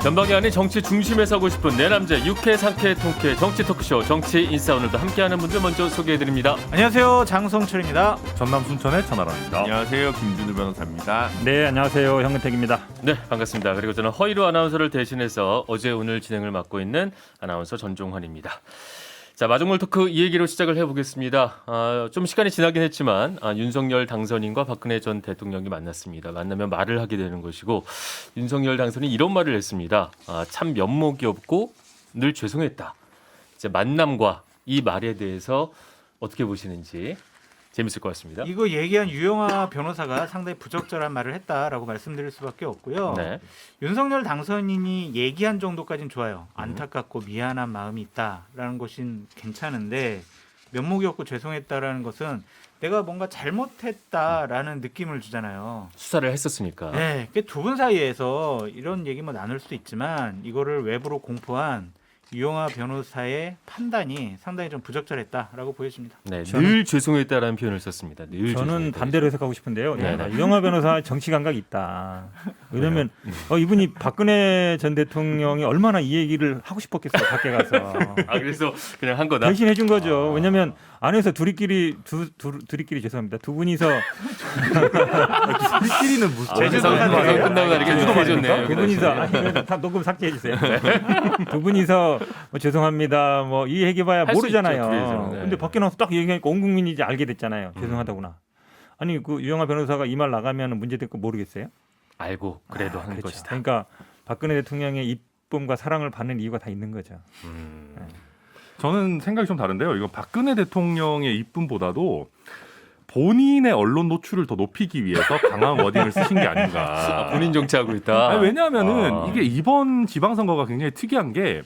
전방이 아닌 정치 중심에 서고 싶은 내 남자 유쾌 상쾌 통쾌 정치 토크쇼 정치 인싸. 오늘도 함께하는 분들 먼저 소개해드립니다. 안녕하세요, 장성철입니다. 전남 순천의 천하람입니다. 안녕하세요, 김준우 변호사입니다. 네, 안녕하세요, 형근택입니다. 네, 반갑습니다. 그리고 저는 허이루 아나운서를 대신해서 어제 오늘 진행을 맡고 있는 아나운서 전종환입니다. 자, 마중물 토크 이 얘기로 시작을 해보겠습니다. 좀 시간이 지나긴 했지만 윤석열 당선인과 박근혜 전 대통령이 만났습니다. 만나면 말을 하게 되는 것이고, 윤석열 당선인이 이런 말을 했습니다. 참 면목이 없고 늘 죄송했다. 이제 만남과 이 말에 대해서 어떻게 보시는지 재밌을 것 같습니다. 이거 얘기한 유영하 변호사가 상당히 부적절한 말을 했다라고 말씀드릴 수밖에 없고요. 네. 윤석열 당선인이 얘기한 정도까지는 좋아요. 안타깝고 미안한 마음이 있다라는 것은 괜찮은데, 면목이 없고 죄송했다라는 것은 내가 뭔가 잘못했다라는 느낌을 주잖아요. 수사를 했었으니까. 네, 두 분 사이에서 이런 얘기 뭐 나눌 수도 있지만 이거를 외부로 공포한 유영하 변호사의 판단이 상당히 좀 부적절했다라고 보여집니다. 네, 늘 죄송했다라는 표현을 썼습니다. 늘 저는 죄송했다. 반대로 해석하고 싶은데요. 네. 유영하 변호사 정치 감각이 있다. 왜냐하면 이분이 박근혜 전 대통령이 얼마나 이 얘기를 하고 싶었겠어요, 밖에 가서. 그래서 그냥 한 거다. 대신 해준 거죠. 왜냐하면 안에서 둘이끼리 죄송합니다. 두 분이서 우리끼리는 무슨 제주도 대선 사람이에요? 끝나고 나니까 제주도 해줬네요. 두 분이서 이거 다 녹음 삭제해 주세요. 두 분이서 뭐 죄송합니다. 뭐 이 얘기봐야 할수 모르잖아요. 있죠, 둘이서. 네. 근데 밖에 나와서 딱 얘기하니까 온 국민이 이제 알게 됐잖아요. 죄송하다구나. 아니 그 유영하 변호사가 이 말 나가면 문제될 거 모르겠어요? 알고 그래도 한 그렇죠. 것이다. 그러니까 박근혜 대통령의 이쁨과 사랑을 받는 이유가 다 있는 거죠. 저는 생각이 좀 다른데요. 이건 박근혜 대통령의 이쁨보다도 본인의 언론 노출을 더 높이기 위해서 강한 워딩을 쓰신 게 아닌가. 본인 정치하고 있다. 아니, 왜냐하면은 이게 이번 지방선거가 굉장히 특이한 게,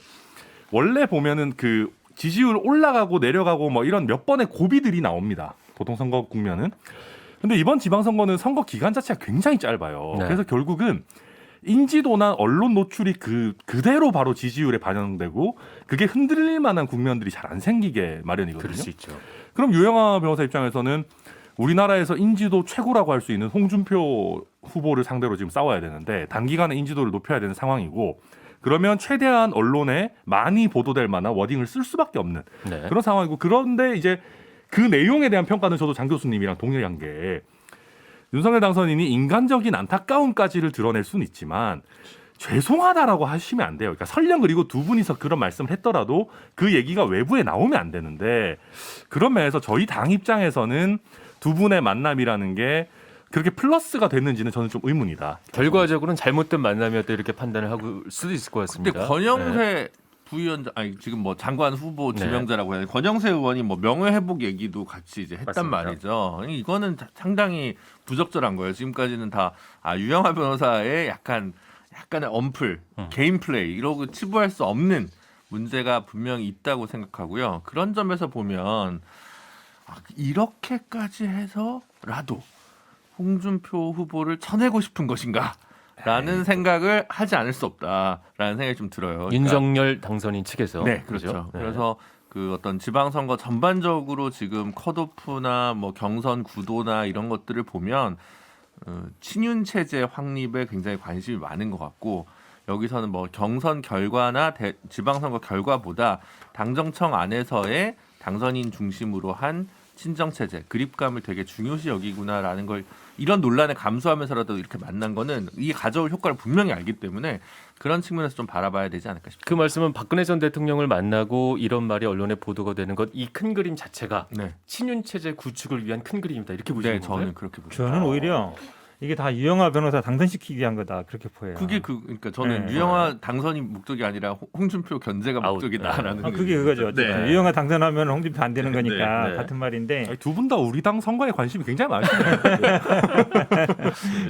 원래 보면은 그 지지율 올라가고 내려가고 뭐 이런 몇 번의 고비들이 나옵니다. 보통 선거 국면은. 근데 이번 지방선거는 선거 기간 자체가 굉장히 짧아요. 네. 그래서 결국은 인지도나 언론 노출이 그대로 바로 지지율에 반영되고, 그게 흔들릴 만한 국면들이 잘 안 생기게 마련이거든요. 그럴 수 있죠. 그럼 유영하 변호사 입장에서는 우리나라에서 인지도 최고라고 할 수 있는 홍준표 후보를 상대로 지금 싸워야 되는데, 단기간에 인지도를 높여야 되는 상황이고, 그러면 최대한 언론에 많이 보도될 만한 워딩을 쓸 수밖에 없는 네. 그런 상황이고, 그런데 이제 그 내용에 대한 평가는 저도 장 교수님이랑 동일한 게, 윤석열 당선인이 인간적인 안타까움까지를 드러낼 수는 있지만 죄송하다라고 하시면 안 돼요. 그러니까 설령 그리고 두 분이서 그런 말씀을 했더라도 그 얘기가 외부에 나오면 안 되는데, 그런 면에서 저희 당 입장에서는 두 분의 만남이라는 게 그렇게 플러스가 됐는지는 저는 좀 의문이다. 결과적으로는 잘못된 만남이었다 이렇게 판단을 하고 수도 있을 것 같습니다. 근데 권영세 네. 부위원장, 아니 지금 뭐 장관 후보 네. 지명자라고 해야 돼. 권영세 의원이 뭐 명예회복 얘기도 같이 이제 했단 맞습니다. 말이죠. 아니, 이거는 상당히 부적절한 거예요. 지금까지는 다 유영하 변호사의 약간의 언플, 개인 플레이 이러고 치부할 수 없는 문제가 분명히 있다고 생각하고요. 그런 점에서 보면 이렇게까지 해서라도 홍준표 후보를 쳐내고 싶은 것인가? 라는 생각을 하지 않을 수 없다라는 생각이 좀 들어요. 그러니까 윤석열 당선인 측에서. 네, 그렇죠. 네. 그래서 그 어떤 지방선거 전반적으로 지금 컷오프나 뭐 경선 구도나 이런 것들을 보면 친윤 체제 확립에 굉장히 관심이 많은 것 같고, 여기서는 뭐 경선 결과나 지방선거 결과보다 당정청 안에서의 당선인 중심으로 한 친정 체제, 그립감을 되게 중요시 여기구나라는 걸, 이런 논란을 감수하면서라도 이렇게 만난 거는 이게 가져올 효과를 분명히 알기 때문에 그런 측면에서 좀 바라봐야 되지 않을까 싶습니다. 그 말씀은 박근혜 전 대통령을 만나고 이런 말이 언론에 보도가 되는 것, 이 큰 그림 자체가 네, 친윤 체제 구축을 위한 큰 그림이다 이렇게 보시는 네, 건가요? 저는 그렇게 봅니다. 저는 오히려 이게 다 유영하 변호사 당선시키기 위한 거다 그렇게 보여요. 그게 그러니까 저는 네. 유영하 당선이 목적이 아니라 홍준표 견제가 아웃. 목적이다라는. 그게 그거죠. 어쨌든 유영하 당선하면 홍준표 안 되는 거니까 네. 같은 말인데, 두 분 다 우리 당 선거에 관심이 굉장히 많으시네요.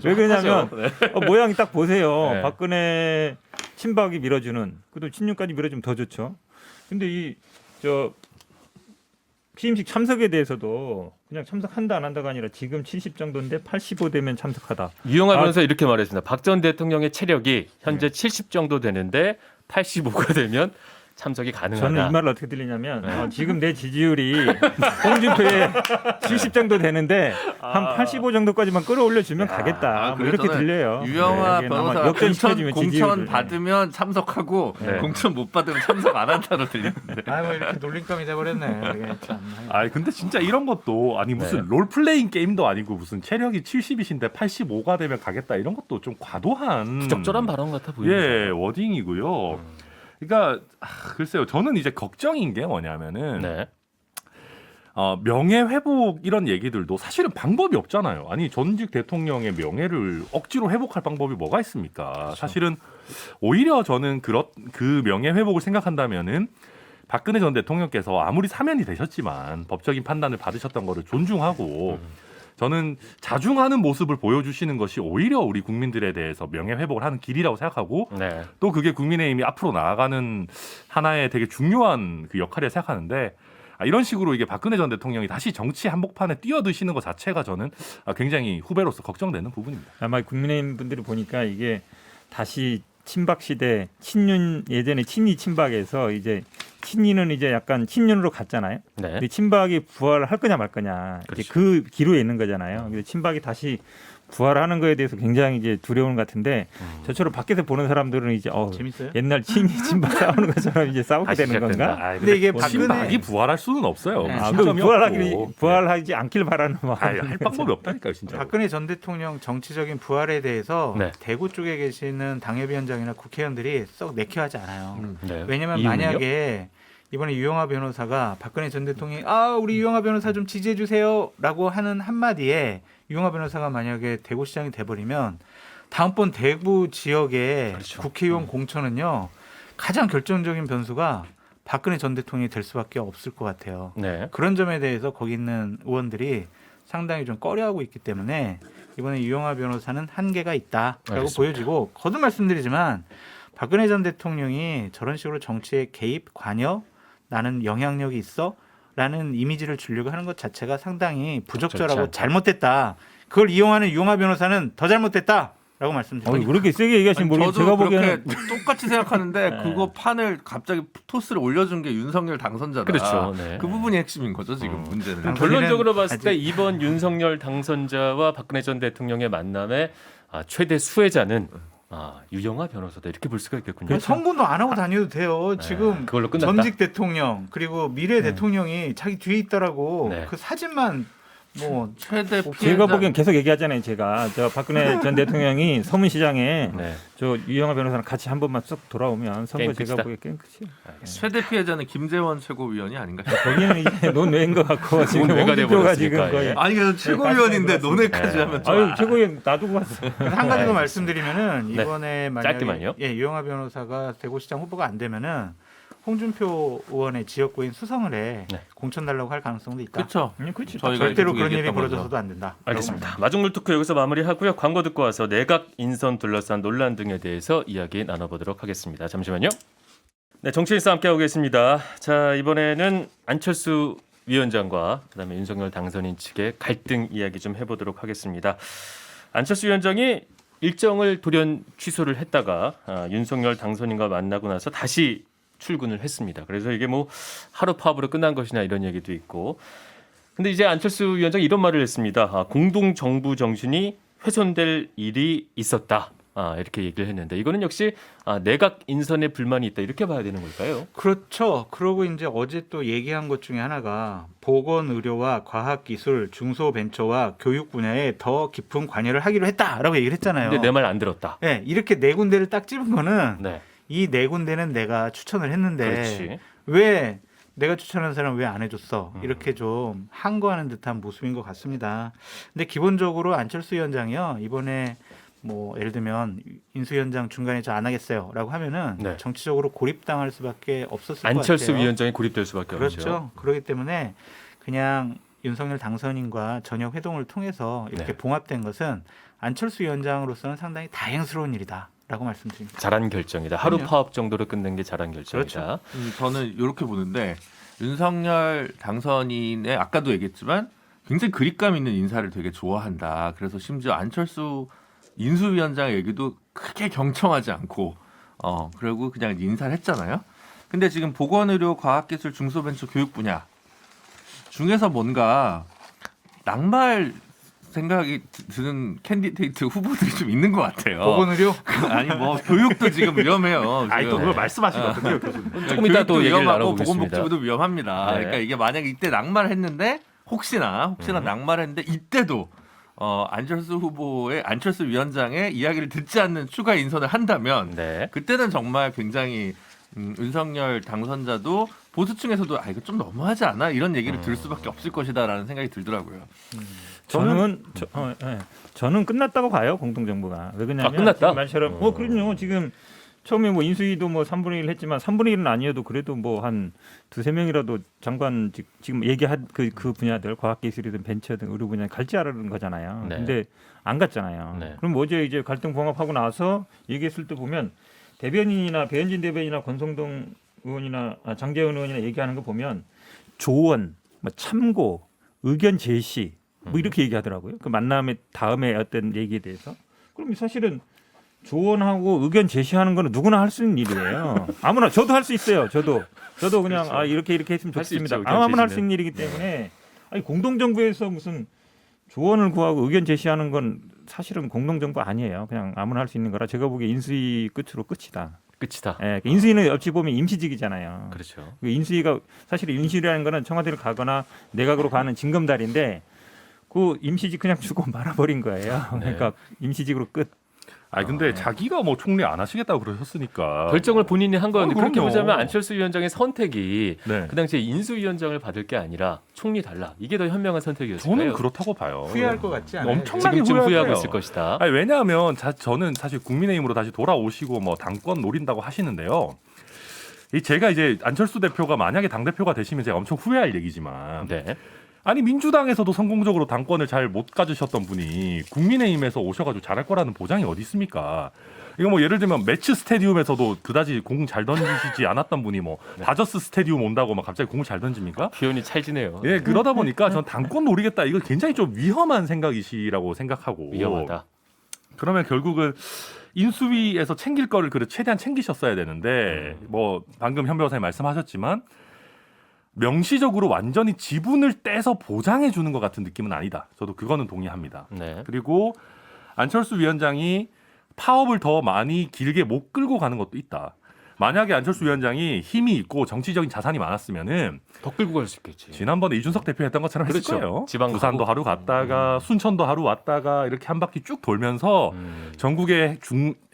왜 그러냐면 모양이 딱 보세요. 네. 박근혜 친박이 밀어주는, 그래도 친윤까지 밀어주면 더 좋죠. 근데 취임식 참석에 대해서도 그냥 참석한다 안 한다가 아니라 지금 70 정도인데 85 되면 참석하다. 유영하 변호사 이렇게 말했습니다. 박 전 대통령의 체력이 현재 70 정도 되는데 85가 되면 참석이 가능하다. 저는 이 말을 어떻게 들리냐면 네. 지금 내 지지율이 홍준표에 70 정도 되는데 한 85 정도까지만 끌어올려주면 가겠다. 뭐 이렇게 들려요. 유영아 네, 이게 아마 변호사가 역전시켜주면 공천 지지율을. 받으면 참석하고 네. 공천 못 받으면 참석 안 한다로 들리는데. 뭐 이렇게 놀림감이 돼버렸네. 이게 참. 아 근데 진짜 이런 것도 아니 무슨 네. 롤플레잉 게임도 아니고 무슨 체력이 70이신데 85가 되면 가겠다 이런 것도 좀 과도한 부적절한 발언 같아 보입니다. 예 워딩이고요. 그러니까 글쎄요 저는 이제 걱정인 게 뭐냐면은 네. 명예 회복 이런 얘기들도 사실은 방법이 없잖아요. 아니 전직 대통령의 명예를 억지로 회복할 방법이 뭐가 있습니까? 사실은 오히려 저는 그 명예 회복을 생각한다면은 박근혜 전 대통령께서 아무리 사면이 되셨지만 법적인 판단을 받으셨던 거를 존중하고 저는 자중하는 모습을 보여주시는 것이 오히려 우리 국민들에 대해서 명예 회복을 하는 길이라고 생각하고 네. 또 그게 국민의힘이 앞으로 나아가는 하나의 되게 중요한 그 역할이라 생각하는데 이런 식으로 이게 박근혜 전 대통령이 다시 정치 한복판에 뛰어드시는 것 자체가 저는 굉장히 후배로서 걱정되는 부분입니다. 아마 국민의힘 분들이 보니까 이게 다시 친박 시대 친윤 예전에 친이 친박에서 이제 친이는 이제 약간 친윤으로 갔잖아요. 네. 근데 친박이 부활할 거냐 말 거냐 이제 그렇죠. 그 기로에 있는 거잖아요. 근데 친박이 다시 부활하는 거에 대해서 굉장히 이제 두려운 것 같은데 저처럼 밖에서 보는 사람들은 이제 재밌어요? 옛날 친이 친박 싸우는 것처럼 이제 싸우게 다시 되는 건가? 시작된다. 근데 이게 신박이 박근혜 부활할 수는 없어요. 네. 아, 신점이 없고. 부활하지 않길 바라는 마음. 할 방법이 없다니까요, 진짜. 박근혜 전 대통령 정치적인 부활에 대해서 네. 대구 쪽에 계시는 당협위원장이나 국회의원들이 썩 내키하지 않아요. 네. 왜냐하면 이유는요? 만약에 이번에 유영하 변호사가 박근혜 전 대통령이 우리 유영하 변호사 좀 지지해 주세요라고 하는 한마디에 유영하 변호사가 만약에 대구시장이 돼버리면 다음번 대구 지역의 그렇죠. 국회의원 공천은요 가장 결정적인 변수가 박근혜 전 대통령이 될 수밖에 없을 것 같아요. 네. 그런 점에 대해서 거기 있는 의원들이 상당히 좀 꺼려하고 있기 때문에 이번에 유영하 변호사는 한계가 있다라고 알겠습니다. 보여지고 거듭 말씀드리지만 박근혜 전 대통령이 저런 식으로 정치에 개입, 관여, 나는 영향력이 있어 라는 이미지를 주려고 하는 것 자체가 상당히 부적절하고 않다. 잘못됐다. 그걸 이용하는 유영하 변호사는 더 잘못됐다라고 말씀드립니다. 그렇게 세게 얘기하시면 모르겠는데 저도 제가 그렇게 보기에는 똑같이 생각하는데 네. 그거 판을 갑자기 토스를 올려준 게 윤석열 당선자다. 그렇죠. 네. 그 부분이 핵심인 거죠 지금 문제는. 당- 결론적으로 봤을 아직- 때 이번 윤석열 당선자와 박근혜 전 대통령의 만남의 최대 수혜자는 유영하 변호사다 이렇게 볼 수가 있겠군요. 성분도 안 하고 다녀도 돼요. 지금 그걸로 끝났다. 전직 대통령 그리고 미래 대통령이 자기 뒤에 있더라고. 네. 그 사진만 뭐 최대 피해자. 제가 보기엔 계속 얘기하잖아요. 제가 저 박근혜 전 대통령이 서문시장에 네. 저 유영하 변호사랑 같이 한 번만 쏙 돌아오면 선거 게임 제가 끝이다. 보기엔 게임 끝이에요. 최대 피해자는 김재원 최고위원이 아닌가? 거기는 이제 논외인 것 같고 지금 논외가 홍준표가 지금 돼버렸으니까, 거의 예. 아니 그래서 최고위원인데 네. 논외까지 네. 하면 아유 최고위원 놔두고 왔어. 한 가지 더 말씀드리면은 네. 이번에 만약에 짧게만요. 유영하 변호사가 대구시장 후보가 안 되면은 홍준표 의원의 지역구인 수성을에 네. 공천 달라고 할 가능성도 있다. 그렇죠. 그렇지. 저희가 절대로 계속 그런 일이 얘기했던 벌어져서도 거죠. 안 된다. 알겠습니다. 마중물 토크 여기서 마무리하고요. 광고 듣고 와서 내각 인선 둘러싼 논란 등에 대해서 이야기 나눠보도록 하겠습니다. 잠시만요. 네, 정치인사 함께하고 계십니다. 자, 이번에는 안철수 위원장과 그다음에 윤석열 당선인 측의 갈등 이야기 좀 해보도록 하겠습니다. 안철수 위원장이 일정을 돌연 취소를 했다가 윤석열 당선인과 만나고 나서 다시 출근을 했습니다. 그래서 이게 뭐 하루 파업으로 끝난 것이냐 이런 얘기도 있고. 근데 이제 안철수 위원장이 이런 말을 했습니다. 공동 정부 정신이 훼손될 일이 있었다. 이렇게 얘기를 했는데 이거는 역시 내각 인선에 불만이 있다 이렇게 봐야 되는 걸까요? 그렇죠. 그러고 이제 어제 또 얘기한 것 중에 하나가 보건 의료와 과학 기술, 중소벤처와 교육 분야에 더 깊은 관여를 하기로 했다라고 얘기를 했잖아요. 근데 내 말 안 들었다. 네, 이렇게 네 군데를 딱 집은 거는 네, 이 네 군데는 내가 추천을 했는데 그렇지. 왜 내가 추천한 사람 왜 안 해줬어? 이렇게 좀 항거하는 듯한 모습인 것 같습니다. 근데 기본적으로 안철수 위원장이요 이번에 뭐 예를 들면 인수위원장 중간에 저 안 하겠어요라고 하면은 네. 정치적으로 고립당할 수밖에 없었을 것 같아요. 안철수 위원장이 고립될 수밖에 없죠. 그렇죠. 그렇기 때문에 그냥 윤석열 당선인과 전역 회동을 통해서 이렇게 네. 봉합된 것은 안철수 위원장으로서는 상당히 다행스러운 일이다라고 말씀드립니다. 잘한 결정이다. 하루 그럼요. 파업 정도로 끝낸 게 잘한 결정이다. 그렇죠. 저는 이렇게 보는데 윤석열 당선인의 아까도 얘기했지만 굉장히 그립감 있는 인사를 되게 좋아한다. 그래서 심지어 안철수 인수위원장 얘기도 크게 경청하지 않고 그리고 그냥 인사를 했잖아요. 근데 지금 보건의료, 과학기술, 중소벤처, 교육 분야 중에서 뭔가 낙마할 생각이 드는 캔디데이트 후보들이 좀 있는 것 같아요. 보건의료 아니 뭐 교육도 지금 위험해요. 아니 또 지금. 그걸 말씀하시면 어떡해요, 교수님. 조금 이따 또 교육도 얘기를 위험하고 나눠보겠습니다. 보건복지부도 위험합니다. 네. 그러니까 이게 만약에 이때 낙마를 했는데 혹시나 낙마를 했는데 이때도 안철수 후보의 안철수 위원장의 이야기를 듣지 않는 추가 인선을 한다면 네. 그때는 정말 굉장히 윤석열 당선자도 보수층에서도 이거 좀 너무하지 않아? 이런 얘기를 들을 수밖에 없을 것이다라는 생각이 들더라고요. 저는 끝났다고 봐요, 공동정부가. 왜 그러냐면 끝났다? 지금 말처럼 그럼요. 지금 처음에 뭐 인수위도 뭐 3분의 1 했지만 3분의 1은 아니어도 그래도 뭐 한 두세 명이라도 장관 지금 얘기한 그 분야들 과학기술이든 벤처든 의료 분야 갈지 않은 거잖아요. 네. 근데 안 갔잖아요. 네. 그럼 어제 이제 갈등 봉합하고 나서 얘기했을 때 보면 대변인이나 배현진 대변인이나 권성동 의원이나 장재원 의원이나 얘기하는 거 보면 조언, 뭐 참고, 의견 제시 뭐 이렇게 얘기하더라고요. 그 만남의 다음에 어떤 얘기에 대해서. 그럼 사실은 조언하고 의견 제시하는 거는 누구나 할 수 있는 일이에요. 아무나 저도 할 수 있어요. 저도 그냥 그렇죠. 이렇게 했으면 할수 좋겠습니다. 있죠, 의견 아무나 할 수 제시는. 있는 일이기 때문에 공동정부에서 무슨 조언을 구하고 의견 제시하는 건 사실은 공동정부 아니에요. 그냥 아무나 할 수 있는 거라 제가 보기에 인수위 끝으로 끝이다. 끝이다. 예, 인수위는 어찌 보면 임시직이잖아요. 그렇죠. 그 인수위가 사실 인수위라는 거는 청와대를 가거나 내각으로 가는 징검다리인데 그 임시직 그냥 주고 말아버린 거예요. 그러니까 임시직으로 끝. 아니 근데 자기가 뭐 총리 안 하시겠다고 그러셨으니까 결정을 본인이 한 거였는데 그렇게 그럼요. 보자면 안철수 위원장의 선택이 네. 그 당시에 인수위원장을 받을 게 아니라 총리 달라. 이게 더 현명한 선택이었을까요? 저는 그렇다고 봐요. 후회할 것 같지 않아요? 엄청나게 지금쯤 후회할 후회하고 거예요. 있을 것이다. 아니, 왜냐하면 저는 사실 국민의힘으로 다시 돌아오시고 뭐 당권 노린다고 하시는데요. 제가 이제 안철수 대표가 만약에 당 대표가 되시면 제가 엄청 후회할 얘기지만 네. 아니 민주당에서도 성공적으로 당권을 잘 못 가지셨던 분이 국민의힘에서 오셔가지고 잘할 거라는 보장이 어디 있습니까? 이거 뭐 예를 들면 매치 스테디움에서도 그다지 공 잘 던지시지 않았던 분이 뭐 다저스 스테디움 온다고 막 갑자기 공을 잘 던집니까? 표현이 찰지네요. 예, 그러다 보니까 전 당권 노리겠다 이거 굉장히 좀 위험한 생각이시라고 생각하고 위험하다. 그러면 결국은 인수위에서 챙길 거를 최대한 챙기셨어야 되는데 뭐 방금 현 변호사님 말씀하셨지만 명시적으로 완전히 지분을 떼서 보장해 주는 것 같은 느낌은 아니다. 저도 그거는 동의합니다. 네. 그리고 안철수 위원장이 파업을 더 많이 길게 못 끌고 가는 것도 있다. 만약에 안철수 위원장이 힘이 있고 정치적인 자산이 많았으면은 더 끌고 갈 수 있겠지. 지난번에 이준석 대표 했던 것처럼 했을 그렇죠. 거예요. 지방 부산도 가고. 하루 갔다가 순천도 하루 왔다가 이렇게 한 바퀴 쭉 돌면서 전국의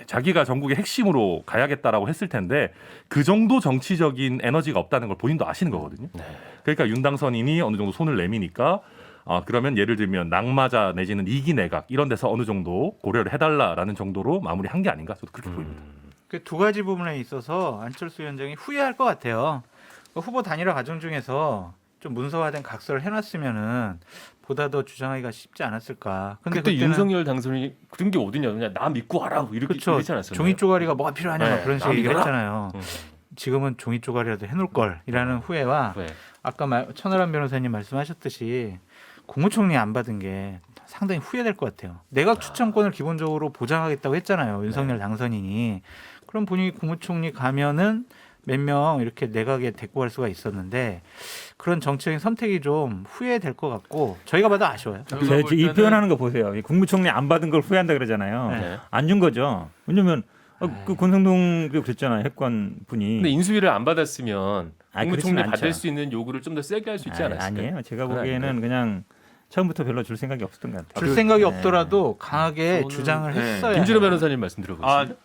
자기가 전국의 핵심으로 가야겠다라고 했을 텐데 그 정도 정치적인 에너지가 없다는 걸 본인도 아시는 거거든요. 네. 그러니까 윤당선인이 어느 정도 손을 내미니까 그러면 예를 들면 낙마자 내지는 2기 내각 이런 데서 어느 정도 고려를 해달라라는 정도로 마무리한 게 아닌가 저도 그렇게 보입니다. 그 두 가지 부분에 있어서 안철수 위원장이 후회할 것 같아요. 그 후보 단일화 과정 중에서 좀 문서화된 각서를 해놨으면은 보다 더 주장하기가 쉽지 않았을까. 근데 그때 그때는 윤석열 당선이 그런 게 어디냐, 그냥 나 믿고 와라 이렇게 그렇죠. 이러지 않았었나요? 종이 쪼가리가 뭐가 필요하냐 네, 그런 식으로 나 얘기를 믿어라. 했잖아요. 지금은 종이 쪼가리라도 해놓을 걸이라는 후회와 네. 아까 천하람 변호사님 말씀하셨듯이 국무총리 안 받은 게 상당히 후회될 것 같아요. 내각 추천권을 기본적으로 보장하겠다고 했잖아요. 윤석열 당선인이. 그럼 본인이 국무총리 가면은 몇 명 이렇게 내각에 데리고 갈 수가 있었는데 그런 정치적인 선택이 좀 후회될 것 같고 저희가 봐도 아쉬워요. 이 표현하는 거 보세요. 이 국무총리 안 받은 걸 후회한다 그러잖아요. 네. 안 준 거죠. 왜냐면 그 권성동도 그랬잖아요. 핵관 분이. 근데 인수위를 안 받았으면 국무총리 그렇지는 받을 않죠. 수 있는 요구를 좀 더 세게 할 수 있지 않았을까요? 아니에요. 제가 그건 보기에는 아닌가요? 그냥 처음부터 별로 줄 생각이 없었던 것 같아요. 줄 생각이 네. 없더라도 강하게 저는- 주장을 네. 했어야 김준호 해요. 변호사님 말씀 들어보겠습니다.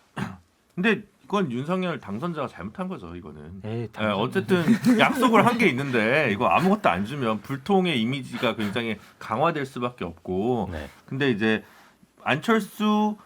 근데 이건 윤석열 당선자가 잘못한 거죠. 이거는. 에이, 네, 어쨌든 약속을 한 게 있는데 이거 아무것도 안 주면 불통의 이미지가 굉장히 강화될 수밖에 없고 네. 근데 이제 안철수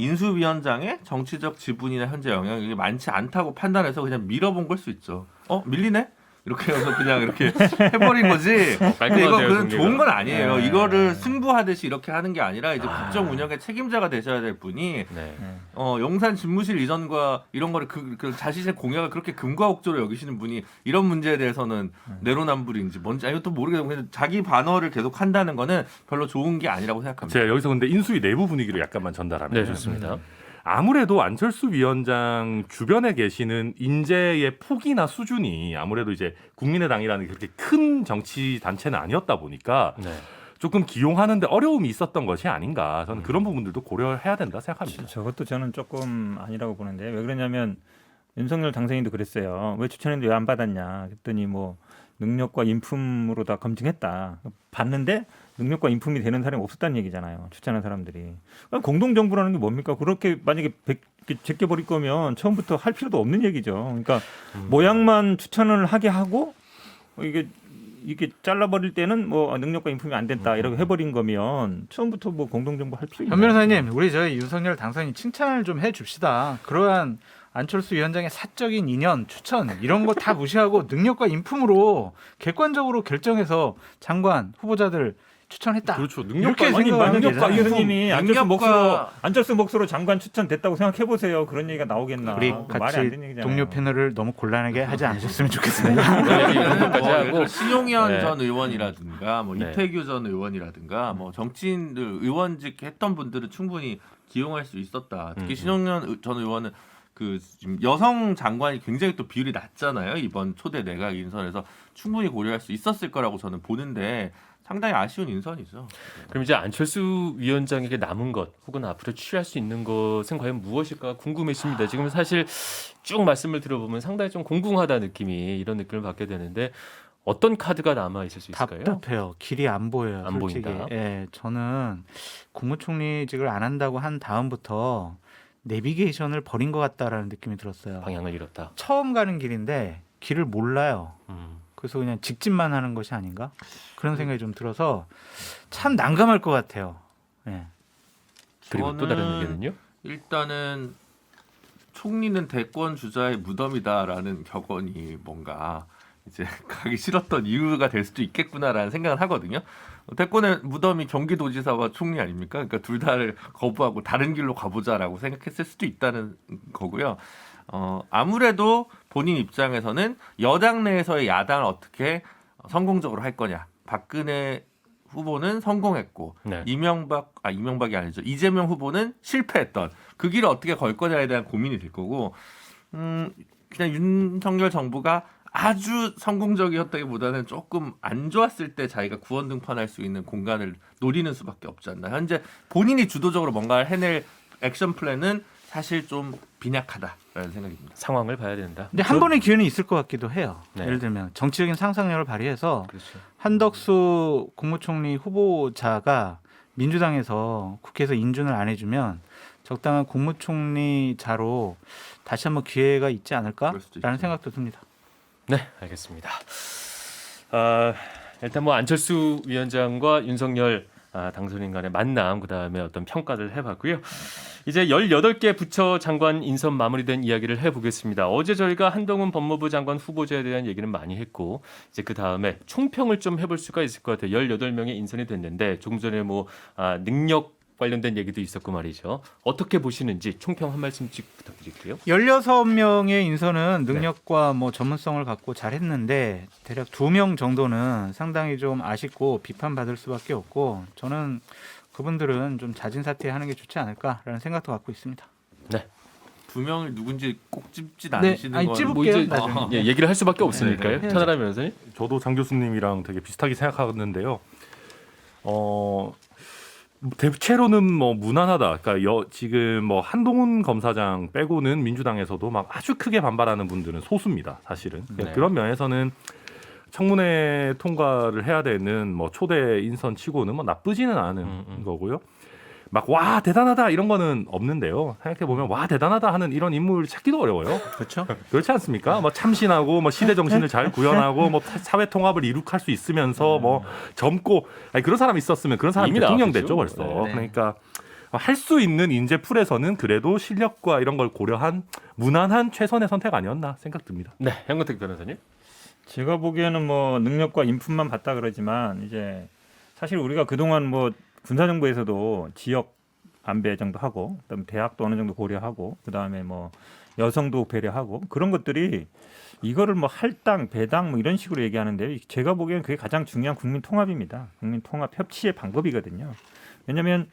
인수위원장의 정치적 지분이나 현재 영향력이 많지 않다고 판단해서 그냥 밀어본 걸 수 있죠. 밀리네? 이렇게 해서 그냥 이렇게 해버린 거지. 근데 깔끔하네요, 이거 그건 정리가. 좋은 건 아니에요. 네. 이거를 승부하듯이 이렇게 하는 게 아니라 이제 국정 운영의 책임자가 되셔야 될 분이 네. 용산 집무실 이전과 이런 거를 그 자신의 공약을 그렇게 금과 옥조로 여기시는 분이 이런 문제에 대해서는 내로남불인지 뭔지 이것도 모르겠고 그냥 자기 반어를 계속 한다는 거는 별로 좋은 게 아니라고 생각합니다. 제가 여기서 근데 인수위 내부 분위기를 약간만 전달하면 네, 좋습니다. 아무래도 안철수 위원장 주변에 계시는 인재의 폭이나 수준이 아무래도 이제 국민의당이라는 게 그렇게 큰 정치 단체는 아니었다 보니까 네. 조금 기용하는데 어려움이 있었던 것이 아닌가. 저는 그런 부분들도 고려해야 된다 생각합니다. 저것도 저는 조금 아니라고 보는데 왜 그러냐면 윤석열 당선인도 그랬어요. 왜 추천했는데 왜 안 받았냐 그랬더니 뭐 능력과 인품으로 다 검증했다. 봤는데 능력과 인품이 되는 사람이 없었다는 얘기잖아요. 추천한 사람들이. 공동정부라는 게 뭡니까? 그렇게 만약에 제껴버릴 거면 처음부터 할 필요도 없는 얘기죠. 그러니까 모양만 추천을 하게 하고 이게 잘라버릴 때는 뭐 능력과 인품이 안 된다 이렇게 해버린 거면 처음부터 뭐 공동정부 할 필요 있나요? 현 변호사님, 우리 저희 윤석열 당선인 칭찬을 좀 해줍시다. 그러한 안철수 위원장의 사적인 인연, 추천 이런 거 다 무시하고 능력과 인품으로 객관적으로 결정해서 장관 후보자들 추천했다. 그렇죠. 이렇게 능력과 생각하면 능력과 되잖아요. 교수님이 안철수 목소로 장관 추천됐다고 생각해 보세요. 그런 얘기가 나오겠나? 우리 말이 안 같이 되는 얘기잖아요. 동료 패널을 너무 곤란하게 하지 않으셨으면 좋겠습니다. 이런 것까지 뭐 예를 하고 들어 신용현 네. 전 의원이라든가 뭐 네. 이태규 전 의원이라든가 뭐 정치인들 의원직 했던 분들은 충분히 기용할 수 있었다. 특히 신용현 전 의원은 그 지금 여성 장관이 굉장히 또 비율이 낮잖아요. 이번 초대 내각 인선에서 충분히 고려할 수 있었을 거라고 저는 보는데 상당히 아쉬운 인선이죠. 그럼 이제 안철수 위원장에게 남은 것 혹은 앞으로 취할 수 있는 것은 과연 무엇일까 궁금해집니다. 지금 사실 쭉 말씀을 들어보면 상당히 좀 공공하다 느낌이 이런 느낌을 받게 되는데 어떤 카드가 남아 있을 수 있을까요? 답답해요. 길이 안 보여요. 안 솔직히. 보인다. 예, 저는 국무총리직을 안 한다고 한 다음부터 내비게이션을 버린 것 같다라는 느낌이 들었어요. 방향을 잃었다. 처음 가는 길인데 길을 몰라요. 음. 그래서 그냥 직진만 하는 것이 아닌가 그런 생각이 좀 들어서 참 난감할 것 같아요. 예. 그리고 또 다른 저는 의견은요? 일단은 총리는 대권 주자의 무덤이다라는 격언이 뭔가 이제 가기 싫었던 이유가 될 수도 있겠구나라는 생각을 하거든요. 대권의 무덤이 경기도지사와 총리 아닙니까? 그러니까 둘 다를 거부하고 다른 길로 가보자라고 생각했을 수도 있다는 거고요. 아무래도 본인 입장에서는 여당 내에서의 야당을 어떻게 성공적으로 할 거냐. 박근혜 후보는 성공했고 네. 이명박이 아니죠. 이재명 후보는 실패했던 그 길을 어떻게 걸 거냐에 대한 고민이 될 거고 그냥 윤석열 정부가 아주 성공적이었다기보다는 조금 안 좋았을 때 자기가 구원 등판할 수 있는 공간을 노리는 수밖에 없지 않나. 현재 본인이 주도적으로 뭔가를 해낼 액션 플랜은 사실 좀 빈약하다라는 생각입니다. 상황을 봐야 된다. 근데 한 번의 기회는 있을 것 같기도 해요. 네. 예를 들면 정치적인 상상력을 발휘해서 그렇죠. 한덕수 국무총리 후보자가 민주당에서 국회에서 인준을 안 해주면 적당한 국무총리자로 다시 한번 기회가 있지 그럴 수도 않을까라는 있죠. 생각도 듭니다. 네, 알겠습니다. 일단 뭐 안철수 위원장과 윤석열 당선인 간의 만남 그다음에 어떤 평가를 해봤고요. 이제 18개 부처 장관 인선 마무리된 이야기를 해보겠습니다. 어제 저희가 한동훈 법무부 장관 후보자에 대한 얘기는 많이 했고 이제 그 다음에 총평을 좀 해볼 수가 있을 것 같아요. 18명의 인선이 됐는데 조금 전에 뭐 능력 관련된 얘기도 있었고 말이죠. 어떻게 보시는지 총평 한 말씀씩 부탁드릴게요. 16명의 인선은 능력과 뭐 전문성을 갖고 잘했는데 대략 2명 정도는 상당히 좀 아쉽고 비판받을 수밖에 없고 저는 그분들은 좀 자진 사퇴하는 게 좋지 않을까라는 생각도 갖고 있습니다. 두 명이 누군지 꼭 찝지 네, 않으시는 아니, 건 찝을게요. 뭐 이제 나중에. 예, 얘기를 할 수밖에 없으니까요. 네. 천하람 변호사님. 저도 장 교수님이랑 되게 비슷하게 생각하는데요. 대체로는 뭐 무난하다. 그러니까 지금 뭐 한동훈 검사장 빼고는 민주당에서도 막 아주 크게 반발하는 분들은 소수입니다. 사실은 네. 그런 면에서는 청문회 통과를 해야 되는 뭐 초대 인선 치고는 뭐 나쁘지는 않은 거고요. 막 와 대단하다 이런 거는 없는데요. 생각해 보면 와 대단하다 하는 이런 인물 찾기도 어려워요. 그렇죠? 그렇지 않습니까? 뭐 참신하고 뭐 시대 정신을 잘 구현하고 뭐 사회 통합을 이룩할 수 있으면서 뭐 젊고 아니 그런 사람이 있었으면 그런 사람이 이미 대통령 나왔겠죠. 됐죠 벌써. 네. 그러니까 할 수 있는 인재 풀에서는 그래도 실력과 이런 걸 고려한 무난한 최선의 선택 아니었나 생각됩니다. 네, 현근택 변호사님. 제가 보기에는 뭐 능력과 인품만 봤다 그러지만 이제 사실 우리가 그동안 뭐 군사정부에서도 지역 안배정도 하고 그다음에 대학도 어느 정도 고려하고 그다음에 뭐 여성도 배려하고 그런 것들이 이거를 뭐 할당 배당 뭐 이런 식으로 얘기하는데 제가 보기에는 그게 가장 중요한 국민 통합입니다. 국민 통합 협치의 방법이거든요. 왜냐하면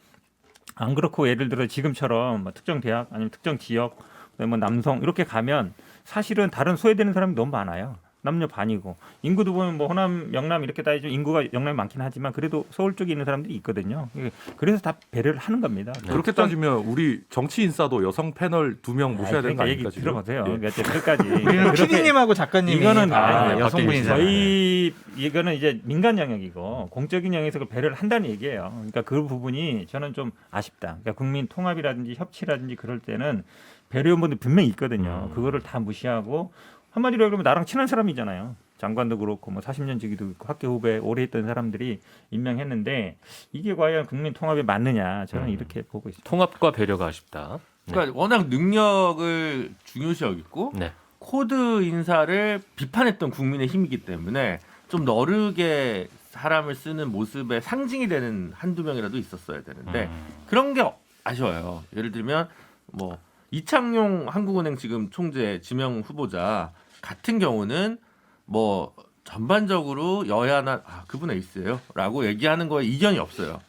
안 그렇고 예를 들어 지금처럼 뭐 특정 대학 아니면 특정 지역 뭐 남성 이렇게 가면 사실은 다른 소외되는 사람이 너무 많아요. 남녀 반이고 인구도 보면 뭐 호남, 영남 이렇게 따지면 인구가 영남이 많긴 하지만 그래도 서울 쪽에 있는 사람들이 있거든요. 그래서 다 배려를 하는 겁니다. 그렇게 따지면 우리 정치 인싸도 여성 패널 2명 모셔야 되는 거 그러니까 얘기 아닙니까? 지금? 들어보세요. 예. 그러니까 끝까지 우리는 PD님하고 작가님이 이거는 다 여성분이잖아요. 저희 이거는 이제 민간 영역이고 공적인 영역에서 그 배려를 한다는 얘기예요. 그러니까 그 부분이 저는 좀 아쉽다. 그러니까 국민 통합이라든지 협치라든지 그럴 때는 배려원분들 분명히 있거든요. 그거를 다 무시하고 한마디로 그러면 나랑 친한 사람이잖아요. 장관도 그렇고 뭐 40년 지기도 있고 학교 후배 오래 했던 사람들이 임명했는데 이게 과연 국민 통합에 맞느냐 저는 이렇게 보고 있습니다. 통합과 배려가 아쉽다. 네. 그러니까 워낙 능력을 중요시 여겼고 네. 코드 인사를 비판했던 국민의 힘이기 때문에 좀 너르게 사람을 쓰는 모습의 상징이 되는 한두 명이라도 있었어야 되는데 그런 게 아쉬워요. 예를 들면 뭐 이창용 한국은행 지금 총재 지명 후보자 같은 경우는 뭐 전반적으로 여야나 그분 에이스예요라고 얘기하는 거에 이견이 없어요.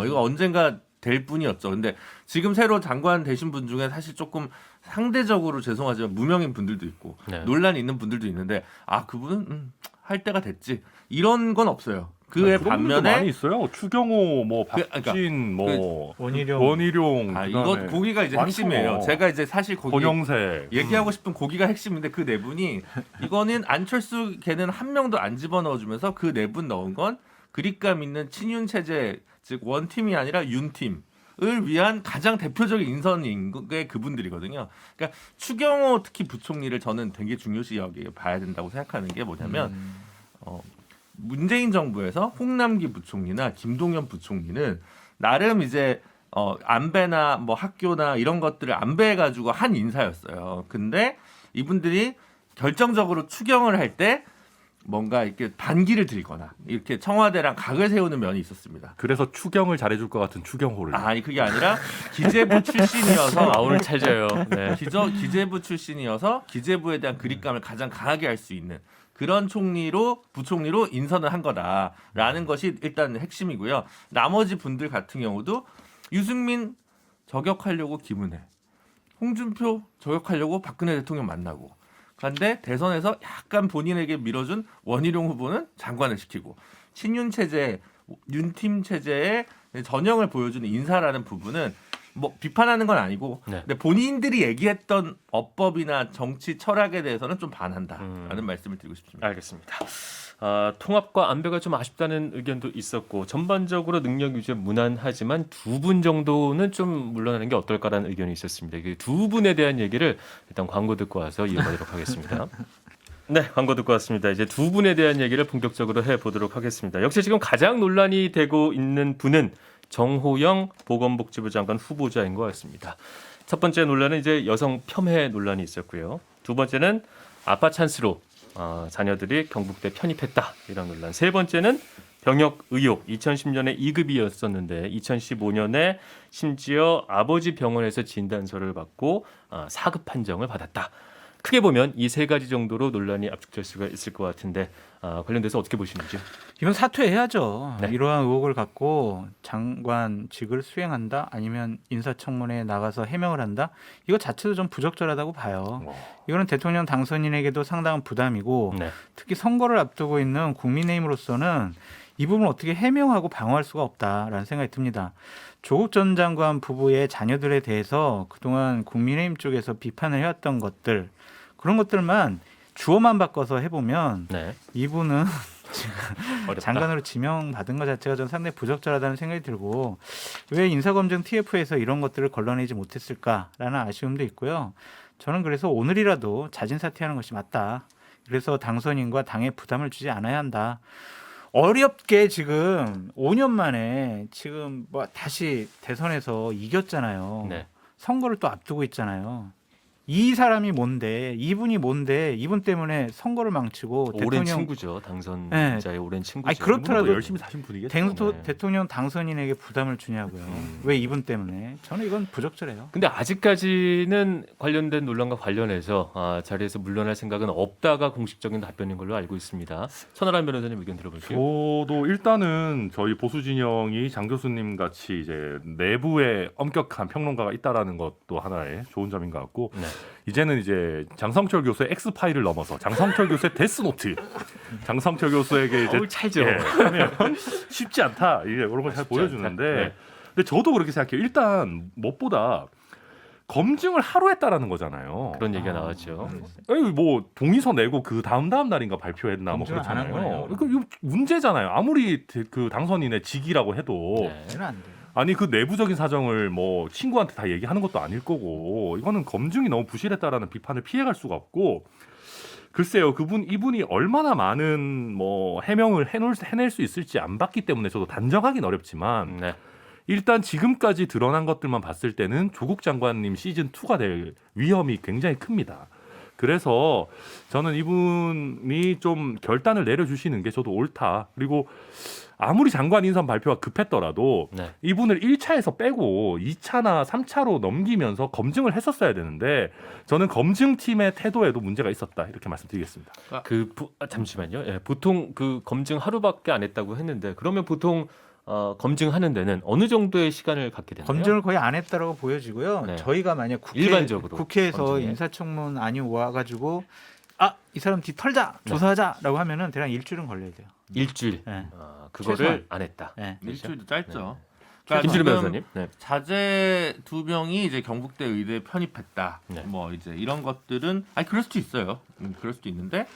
이거 언젠가 될 뿐이었죠. 근데 지금 새로 장관 되신 분 중에 사실 조금 상대적으로 죄송하지만 무명인 분들도 있고 네. 논란이 있는 분들도 있는데 그분은 할 때가 됐지 이런 건 없어요. 그에 그런 분들도 반면에 많이 있어요. 추경호, 뭐 그러니까 박진, 뭐 원희룡. 원희룡, 이거 그다음에 고기가 이제 많죠. 핵심이에요. 제가 이제 사실 거기 권영세. 얘기하고 싶은 고기가 핵심인데 그 네 분이 이거는 안철수 걔는 한 명도 안 집어넣어주면서 그 네 분 넣은 건 그립감 있는 친윤 체제 즉 원팀이 아니라 윤팀. 을 위한 가장 대표적인 인선인 게 그분들이거든요. 그러니까 추경호 특히 부총리를 저는 되게 중요시 여기 봐야 된다고 생각하는 게 뭐냐면 문재인 정부에서 홍남기 부총리나 김동연 부총리는 나름 이제 안배나 뭐 학교나 이런 것들을 안배해가지고 한 인사였어요. 근데 이분들이 결정적으로 추경을 할 때 뭔가 이렇게 반기를 들거나 이렇게 청와대랑 각을 세우는 면이 있었습니다. 그래서 추경을 잘해줄 것 같은 추경호를. 아니 그게 아니라 기재부 출신이어서 오늘 찰져요. 네. 기재부 출신이어서 기재부에 대한 그립감을 가장 강하게 할 수 있는 그런 부총리로 인선을 한 거다라는 것이 일단 핵심이고요. 나머지 분들 같은 경우도 유승민 저격하려고 김은혜, 홍준표 저격하려고 박근혜 대통령 만나고 그런데 대선에서 약간 본인에게 밀어준 원희룡 후보는 장관을 시키고 친윤 체제, 윤팀 체제의 전형을 보여주는 인사라는 부분은 뭐 비판하는 건 아니고 네. 근데 본인들이 얘기했던 어법이나 정치 철학에 대해서는 좀 반한다라는 말씀을 드리고 싶습니다. 알겠습니다. 통합과 안배가 좀 아쉽다는 의견도 있었고 전반적으로 능력 유지에 무난하지만 두 분 정도는 좀 물러나는 게 어떨까라는 의견이 있었습니다. 그 두 분에 대한 얘기를 일단 광고 듣고 와서 이어가도록 하겠습니다. 네, 광고 듣고 왔습니다. 이제 두 분에 대한 얘기를 본격적으로 해보도록 하겠습니다. 역시 지금 가장 논란이 되고 있는 분은 정호영 보건복지부 장관 후보자인 것 같습니다. 첫 번째 논란은 이제 여성 폄훼 논란이 있었고요. 두 번째는 아빠 찬스로 자녀들이 경북대 편입했다 이런 논란. 세 번째는 병역 의혹. 2010년에 2급이었었는데 2015년에 심지어 아버지 병원에서 진단서를 받고 4급 판정을 받았다. 크게 보면 이 세 가지 정도로 논란이 압축될 수가 있을 것 같은데 관련돼서 어떻게 보시는지요? 이건 사퇴해야죠. 네. 이러한 의혹을 갖고 장관직을 수행한다 아니면 인사청문회에 나가서 해명을 한다 이거 자체도 좀 부적절하다고 봐요. 이거는 대통령 당선인에게도 상당한 부담이고 네. 특히 선거를 앞두고 있는 국민의힘으로서는 이 부분을 어떻게 해명하고 방어할 수가 없다라는 생각이 듭니다. 조국 전 장관 부부의 자녀들에 대해서 그동안 국민의힘 쪽에서 비판을 해왔던 것들 그런 것들만 주어만 바꿔서 해보면 네. 이분은 어렵다. 장관으로 지명받은 것 자체가 좀 상당히 부적절하다는 생각이 들고 왜 인사검증 TF에서 이런 것들을 걸러내지 못했을까라는 아쉬움도 있고요. 저는 그래서 오늘이라도 자진 사퇴하는 것이 맞다. 그래서 당선인과 당에 부담을 주지 않아야 한다. 어렵게 지금 5년 만에 지금 뭐 다시 대선에서 이겼잖아요. 네. 선거를 또 앞두고 있잖아요. 이 사람이 뭔데, 이분이 뭔데, 이분 때문에 선거를 망치고 오랜 대통령 친구죠. 당선자의 오랜 친구죠. 아니, 그렇더라도 이분도 열심히 사신 분이겠죠. 네. 대통령 당선인에게 부담을 주냐고요. 왜 이분 때문에? 저는 이건 부적절해요. 근데 아직까지는 관련된 논란과 관련해서 자리에서 물러날 생각은 없다가 공식적인 답변인 걸로 알고 있습니다. 천하람 변호사님 의견 들어볼게요. 저도 일단은 저희 보수 진영이 장 교수님 같이 이제 내부에 엄격한 평론가가 있다라는 것도 하나의 좋은 점인 것 같고 네. 이제는 이제 장성철 교수의 X 파일을 넘어서 장성철 교수의 데스노트, 장성철 교수에게 이제 찰죠. 하면 쉽지 않다 이게 이런 걸 잘 보여주는데, 네. 근데 저도 그렇게 생각해요. 일단 무엇보다 검증을 하루 했다라는 거잖아요. 그런 얘기가 나왔죠. 아니, 뭐 동의서 내고 그 다음 날인가 발표했나 뭐 검증을 안한 그렇잖아요. 거네요. 그러니까 이거 문제잖아요. 아무리 그 당선인의 직이라고 해도 네. 이건 안 돼요. 아니 그 내부적인 사정을 뭐 친구한테 다 얘기하는 것도 아닐 거고 이거는 검증이 너무 부실했다라는 비판을 피해갈 수가 없고, 글쎄요 이분이 얼마나 많은 뭐 해명을 해낼 수 있을지 안 봤기 때문에 저도 단정하긴 어렵지만 네. 일단 지금까지 드러난 것들만 봤을 때는 조국 장관님 시즌 2가 될 위험이 굉장히 큽니다. 그래서 저는 이분이 좀 결단을 내려주시는 게 저도 옳다. 그리고 아무리 장관 인선 발표가 급했더라도 네. 이분을 1차에서 빼고 2차나 3차로 넘기면서 검증을 했었어야 되는데 저는 검증팀의 태도에도 문제가 있었다 이렇게 말씀드리겠습니다. 잠시만요. 예, 보통 그 검증 하루밖에 안 했다고 했는데 그러면 보통 검증하는 데는 어느 정도의 시간을 갖게 되나요? 검증을 거의 안 했다라고 보여지고요. 네. 저희가 만약 일반적으로 국회에서 검증에. 인사청문안이 와가지고 이 사람 뒤 털자 네. 조사하자라고 하면은 대략 일주일은 걸려야 돼요. 일주일. 네. 그거를 최소한. 안 했다. 네. 일주일도 짧죠. 네. 그러니까 김준우 지금 변호사님. 네. 자제 2명이 이제 경북대 의대에 편입했다. 네. 뭐 이제 이런 것들은 그럴 수도 있어요. 그럴 수도 있는데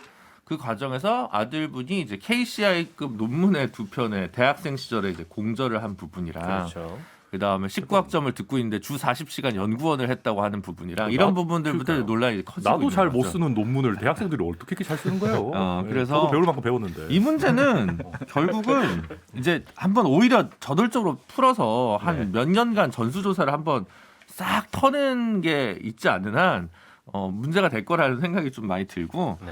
그 과정에서 아들분이 이제 KCI급 논문의 2편에 대학생 시절에 이제 공저를 한 부분이랑 그렇죠. 그다음에 19학점을 듣고 있는데 주 40시간 연구원을 했다고 하는 부분이랑 이런 부분들부터 그러니까요. 논란이 커지고 나도 잘 못 있는 거죠. 쓰는 논문을 대학생들이 어떻게 이렇게 잘 쓰는 거예요? 그래서 저도 배울 만큼 배웠는데. 이 문제는 결국은 이제 한번 오히려 저돌적으로 풀어서 한 몇 년간 전수조사를 한번 싹 터는 게 있지 않는 한 문제가 될 거라는 생각이 좀 많이 들고 네.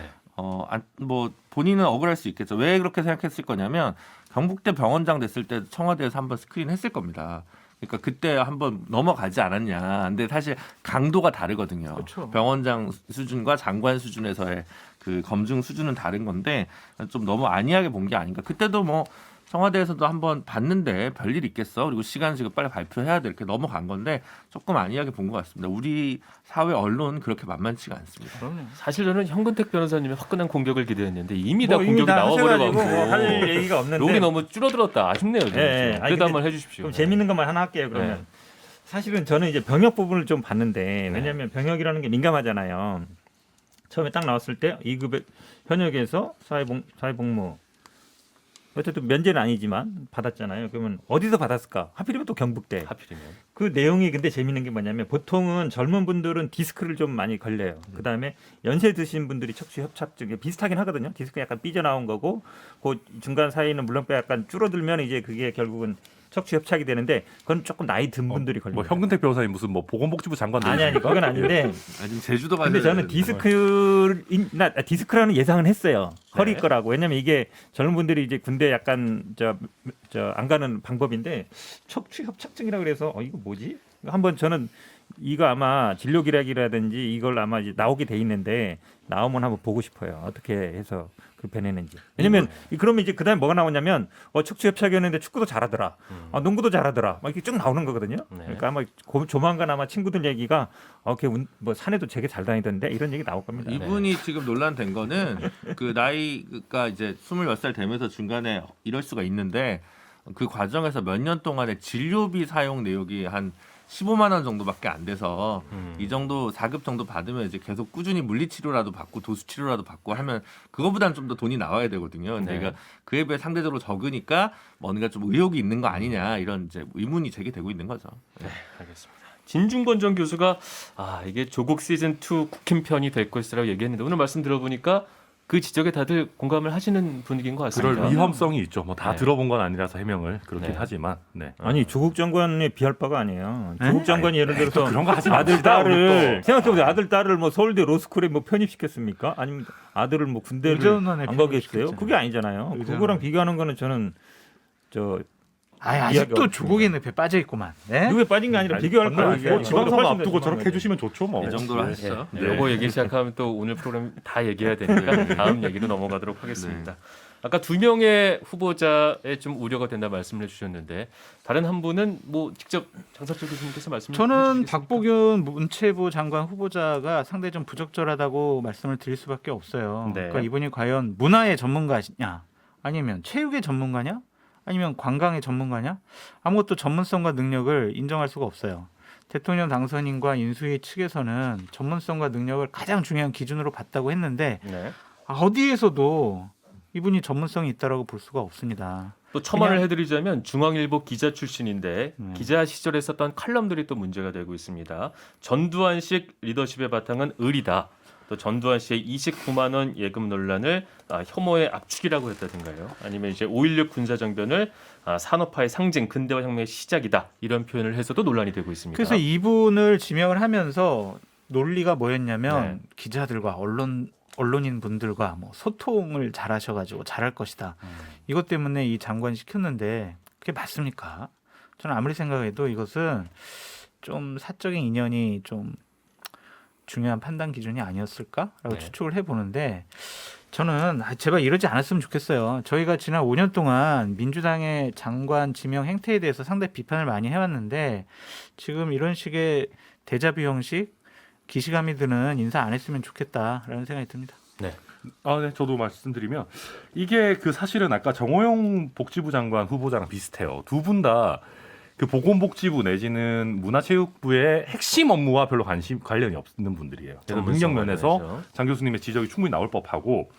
뭐 본인은 억울할 수 있겠죠. 왜 그렇게 생각했을 거냐면 경북대 병원장 됐을 때 청와대에서 한번 스크린 했을 겁니다. 그러니까 그때 한번 넘어가지 않았냐. 근데 사실 강도가 다르거든요. 그렇죠. 병원장 수준과 장관 수준에서의 그 검증 수준은 다른 건데 좀 너무 안이하게 본 게 아닌가. 그때도 뭐 청와대에서도 한번 봤는데 별일 있겠어. 그리고 시간 지금 빨리 발표해야 돼. 이렇게 넘어간 건데 조금 안이하게 본 것 같습니다. 우리 사회 언론 그렇게 만만치가 않습니다. 그럼요. 사실 저는 현근택 변호사님의 화끈한 공격을 기대했는데 이미 다 뭐 공격이 나와버려가지고 할 얘기가 없는데 록이 너무 줄어들었다. 아쉽네요. 좀. 예, 예. 아니, 그래도 근데 한번 해주십시오. 좀 재밌는 것만 하나 할게요. 그러면 네. 사실은 저는 이제 병역 부분을 좀 봤는데 왜냐하면 병역이라는 게 민감하잖아요. 처음에 딱 나왔을 때 2급의 현역에서 사회복무 어쨌든 면제는 아니지만 받았잖아요. 그러면 어디서 받았을까? 하필이면 또 경북대. 하필이면. 그 내용이 근데 재밌는 게 뭐냐면 보통은 젊은 분들은 디스크를 좀 많이 걸려요. 그다음에 연세 드신 분들이 척추 협착증 비슷하긴 하거든요. 디스크 약간 삐져나온 거고 그 중간 사이는 물렁뼈 약간 줄어들면 이제 그게 결국은 척추 협착이 되는데 그건 조금 나이 든 분들이 걸려요. 뭐 현근택 변호사님 무슨 뭐 보건복지부 장관 아니 그건 아닌데 지금 제주도 가야 근데 저는 디스크라는 예상은 했어요. 허리 네. 거라고. 왜냐면 이게 젊은 분들이 이제 군대 약간 안 가는 방법인데 척추 협착증이라 그래서 이거 뭐지? 한번 저는 이거 아마 진료 기록이라든지 이걸 아마 이제 나오게 돼 있는데 나오면 한번 보고 싶어요. 어떻게 해서 그 배내는지. 왜냐면 그러면 이제 그다음에 뭐가 나오냐면 척추 협착이었는데 축구도 잘하더라. 농구도 잘하더라. 막 이렇게 쭉 나오는 거거든요. 네. 그러니까 아마 조만간 아마 친구들 얘기가 뭐 산에도 되게 잘 다니던데 이런 얘기 나올 겁니다. 이분이 지금 논란된 거는 그 나이가 이제 20몇 살 되면서 중간에 이럴 수가 있는데 그 과정에서 몇 년 동안의 진료비 사용 내역이 한 15만 원 정도밖에 안 돼서 이 정도 4급 정도 받으면 이제 계속 꾸준히 물리치료라도 받고 도수치료라도 받고 하면 그거보다는 좀 더 돈이 나와야 되거든요. 근데 네. 그러니까 그에 비해 상대적으로 적으니까 뭔가 좀 의혹이 있는 거 아니냐 이런 이제 의문이 제기되고 있는 거죠. 네, 알겠습니다. 진중권 전 교수가 이게 조국 시즌 2 국힘 편이 될 것이라고 얘기했는데 오늘 말씀 들어보니까 그 지적에 다들 공감을 하시는 분위기인 것 같습니다. 그럴 위험성이 있죠. 뭐 다 네. 들어본 건 아니라서 해명을 그렇긴 네. 하지만. 네. 아니 조국 장관에 비할 바가 아니에요. 네? 조국 장관이 예를 또 들어서 그런 거 하지 아들 맙시다, 우리 딸을 또. 생각해보세요. 아들 딸을 뭐 서울대 로스쿨에 뭐 편입시켰습니까? 아니면 아들을 뭐 군대를 의전원에 안 가겠어요? 편입시켰잖아요. 그게 아니잖아요. 의전원. 그거랑 비교하는 거는 저는 저 아직도 이야기가 조국의 늪에 빠져 있구만. 네? 누구에 빠진 게 아니라 비교할 뭐 거예요. 뭐 지방선거 앞두고 저렇게 해주시면 좋죠. 뭐. 이 정도로 네. 하시죠. 네. 요거 얘기 시작하면 또 오늘 프로그램 다 얘기해야 되니까 다음 얘기로 넘어가도록 하겠습니다. 아까 2명의 후보자에 좀 우려가 된다 말씀을 해주셨는데 다른 한 분은 뭐 직접 장석철 교수님께서 말씀을 저는 해주시겠습니까? 박보균 문체부 장관 후보자가 상당히 좀 부적절하다고 말씀을 드릴 수밖에 없어요. 네. 그러니까 이분이 과연 문화의 전문가냐, 아니면 체육의 전문가냐, 아니면 관광의 전문가냐, 아무것도 전문성과 능력을 인정할 수가 없어요. 대통령 당선인과 인수위 측에서는 전문성과 능력을 가장 중요한 기준으로 봤다고 했는데 네. 어디에서도 이분이 전문성이 있다라고 볼 수가 없습니다. 또 첨언을 그냥- 해드리자면 중앙일보 기자 출신인데 기자 시절에 썼던 칼럼들이 또 문제가 되고 있습니다. 전두환식 리더십의 바탕은 을이다. 또 전두환 씨의 29만 원 예금 논란을 혐오의 압축이라고 했다든가요. 아니면 이제 5.16 군사정변을 산업화의 상징, 근대화 혁명의 시작이다. 이런 표현을 해서도 논란이 되고 있습니다. 그래서 이분을 지명을 하면서 논리가 뭐였냐면 네. 기자들과 언론인 분들과 뭐 소통을 잘하셔가지고 잘할 것이다. 이것 때문에 이 장관 시켰는데 그게 맞습니까? 저는 아무리 생각해도 이것은 좀 사적인 인연이 좀 중요한 판단 기준이 아니었을까라고 네. 추측을 해보는데 저는 제발 이러지 않았으면 좋겠어요. 저희가 지난 5년 동안 민주당의 장관 지명 행태에 대해서 상당히 비판을 많이 해왔는데 지금 이런 식의 데자뷰 형식 기시감이 드는 인사 안 했으면 좋겠다라는 생각이 듭니다. 네. 네, 저도 말씀드리면 이게 그 사실은 아까 정호영 복지부 장관 후보자랑 비슷해요. 두 분 다 그 보건복지부 내지는 문화체육부의 핵심 업무와 별로 관련이 없는 분들이에요. 그래서 능력 면에서 장 교수님의 지적이 충분히 나올 법하고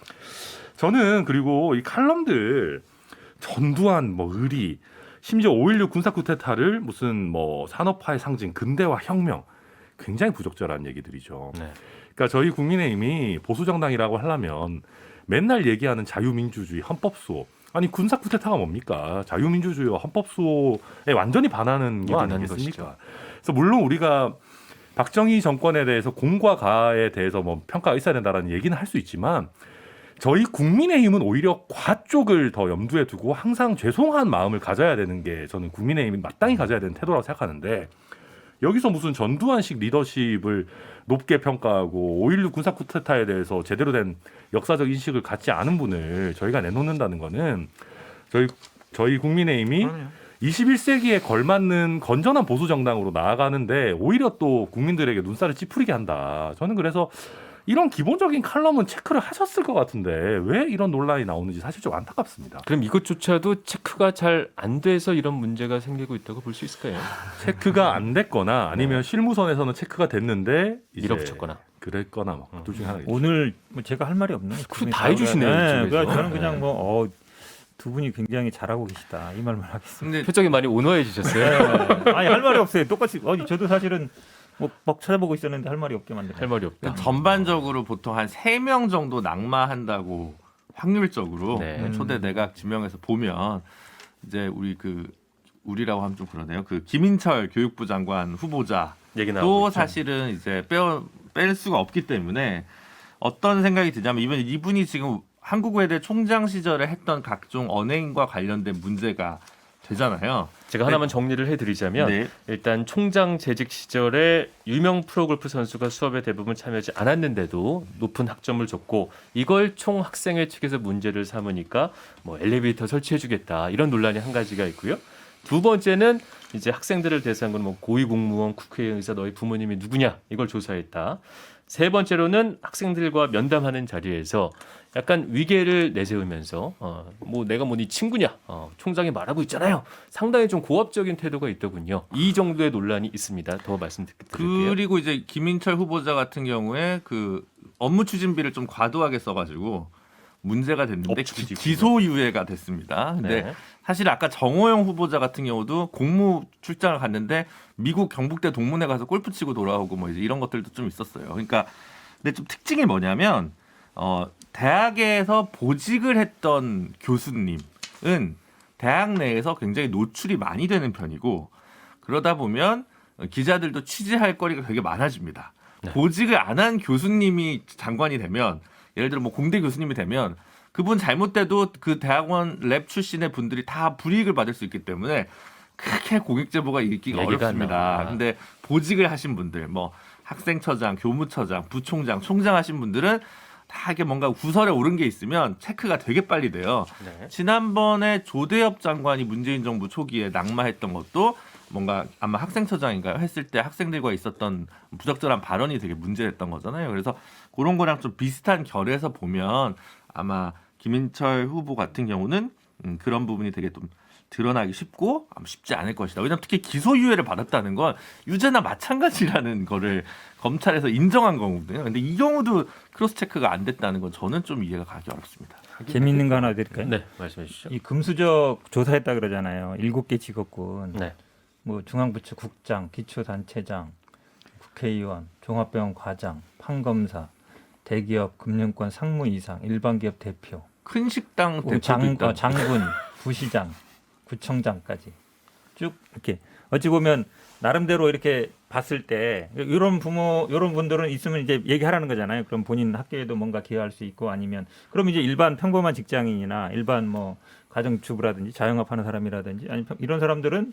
저는 그리고 이 칼럼들 전두환 뭐 의리 심지어 5.16 군사 쿠데타를 무슨 뭐 산업화의 상징 근대화 혁명 굉장히 부적절한 얘기들이죠. 네. 그러니까 저희 국민의힘이 보수 정당이라고 하려면 맨날 얘기하는 자유민주주의 헌법수호 아니 군사 쿠데타가 뭡니까? 자유민주주의와 헌법수호에 완전히 반하는 거 반하는 아니겠습니까? 것이죠. 그래서 물론 우리가 박정희 정권에 대해서 공과 가에 대해서 뭐 평가가 있어야 된다라는 얘기는 할 수 있지만 저희 국민의힘은 오히려 과 쪽을 더 염두에 두고 항상 죄송한 마음을 가져야 되는 게 저는 국민의힘이 마땅히 가져야 되는 태도라고 생각하는데 여기서 무슨 전두환식 리더십을 높게 평가하고 5.16 군사 쿠데타에 대해서 제대로 된 역사적 인식을 갖지 않은 분을 저희가 내놓는다는 거는 저희 국민의힘이 그럼요. 21세기에 걸맞는 건전한 보수 정당으로 나아가는데 오히려 또 국민들에게 눈살을 찌푸리게 한다. 저는 그래서 이런 기본적인 칼럼은 체크를 하셨을 것 같은데 왜 이런 논란이 나오는지 사실 좀 안타깝습니다. 그럼 이것조차도 체크가 잘 안 돼서 이런 문제가 생기고 있다고 볼 수 있을까요? 체크가 안 됐거나 아니면 실무선에서는 체크가 됐는데 이제 밀어붙였거나. 그랬거나 뭐 둘 중에 하나겠죠. 오늘 뭐 제가 할 말이 없네요. 그거 다 해주시네요, 네, 이쪽에서. 그러니까 저는 그냥 네. 뭐 두 분이 굉장히 잘하고 계시다 이 말만 하겠습니다. 근데 표정이 많이 온화해지셨어요. 네. 아니 할 말이 없어요. 똑같이 저도 사실은 뭐 막 찾아보고 있었는데 할 말이 없게 만들어요. 할 말이 없다. 전반적으로 보통 한 3명 정도 낙마한다고 확률적으로 네. 초대 내각 지명해서 보면 이제 우리라고 하면 좀 그러네요. 그 김인철 교육부 장관 후보자 얘기 나오고 또 있죠. 사실은 이제 뺄 수가 없기 때문에 어떤 생각이 드냐면 이분이 지금 한국외대 총장 시절에 했던 각종 언행과 관련된 문제가 되잖아요. 제가 하나만 정리를 해드리자면 네. 일단 총장 재직 시절에 유명 프로골프 선수가 수업에 대부분 참여하지 않았는데도 높은 학점을 줬고 이걸 총 학생회 측에서 문제를 삼으니까 뭐 엘리베이터 설치해주겠다 이런 논란이 한 가지가 있고요. 두 번째는 이제 학생들을 대상으로 뭐 고위공무원, 국회의원, 의사 너희 부모님이 누구냐 이걸 조사했다. 세 번째로는 학생들과 면담하는 자리에서 약간 위계를 내세우면서 뭐 내가 뭐 네 친구냐 총장이 말하고 있잖아요. 상당히 좀 고압적인 태도가 있더군요. 이 정도의 논란이 있습니다. 더 말씀드릴게요. 그리고 이제 김인철 후보자 같은 경우에 그 업무 추진비를 좀 과도하게 써가지고 문제가 됐는데 업추기지군요. 기소유예가 됐습니다. 근데 네. 사실 아까 정호영 후보자 같은 경우도 공무 출장을 갔는데 미국 경북대 동문회 가서 골프 치고 돌아오고 뭐 이제 이런 것들도 좀 있었어요. 그러니까 근데 좀 특징이 뭐냐면 대학에서 보직을 했던 교수님은 대학 내에서 굉장히 노출이 많이 되는 편이고 그러다 보면 기자들도 취재할 거리가 되게 많아집니다. 네. 보직을 안 한 교수님이 장관이 되면 예를 들어 뭐 공대 교수님이 되면 그분 잘못돼도 그 대학원 랩 출신의 분들이 다 불이익을 받을 수 있기 때문에 크게 고객 제보가 있기가 얘기가 안 어렵습니다. 나오구나. 근데 보직을 하신 분들, 뭐 학생처장, 교무처장, 부총장, 총장 하신 분들은 다 이게 뭔가 구설에 오른 게 있으면 체크가 되게 빨리 돼요. 네. 지난번에 조대엽 장관이 문재인 정부 초기에 낙마했던 것도 뭔가 아마 학생처장인가요? 했을 때 학생들과 있었던 부적절한 발언이 되게 문제됐던 거잖아요. 그래서 그런 거랑 좀 비슷한 결에서 보면 아마 김인철 후보 같은 경우는 그런 부분이 되게 좀 드러나기 쉽고 아마 쉽지 않을 것이다. 왜냐하면 특히 기소유예를 받았다는 건 유죄나 마찬가지라는 거를 검찰에서 인정한 거거든요. 근데 이 경우도 크로스 체크가 안 됐다는 건 저는 좀 이해가 가기 어렵습니다. 재미있는 거 하나 드릴까요? 네, 말씀해 주시죠. 이 금수저 조사했다 그러잖아요. 7개 직업군. 네. 뭐 중앙부처 국장, 기초단체장, 국회의원, 종합병원 과장, 판검사, 대기업 금융권 상무이상, 일반기업 대표, 큰 식당 대표도 있다. 장군, 부시장, 구청장까지 쭉 이렇게 어찌 보면 나름대로 이렇게 봤을 때 이런 분들은 있으면 이제 얘기하라는 거잖아요. 그럼 본인 학교에도 뭔가 기여할 수 있고 아니면 그럼 이제 일반 평범한 직장인이나 일반 뭐 가정주부라든지 자영업하는 사람이라든지 아니 이런 사람들은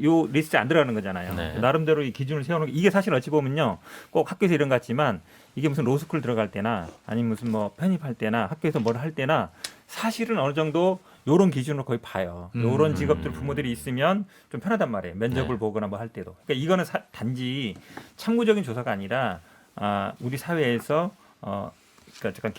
요 리스트에 안 들어가는 거잖아요. 네. 나름대로 이 기준을 세우는 게 이게 사실 어찌 보면요. 꼭 학교에서 이런 것 같지만 이게 무슨 로스쿨 들어갈 때나 아니면 무슨 뭐 편입할 때나 학교에서 뭘 할 때나 사실은 어느 정도 요런 기준으로 거의 봐요. 요런 직업들 부모들이 있으면 좀 편하단 말이에요. 면접을 네. 보거나 뭐 할 때도. 그러니까 이거는 단지 참고적인 조사가 아니라 우리 사회에서 그러니까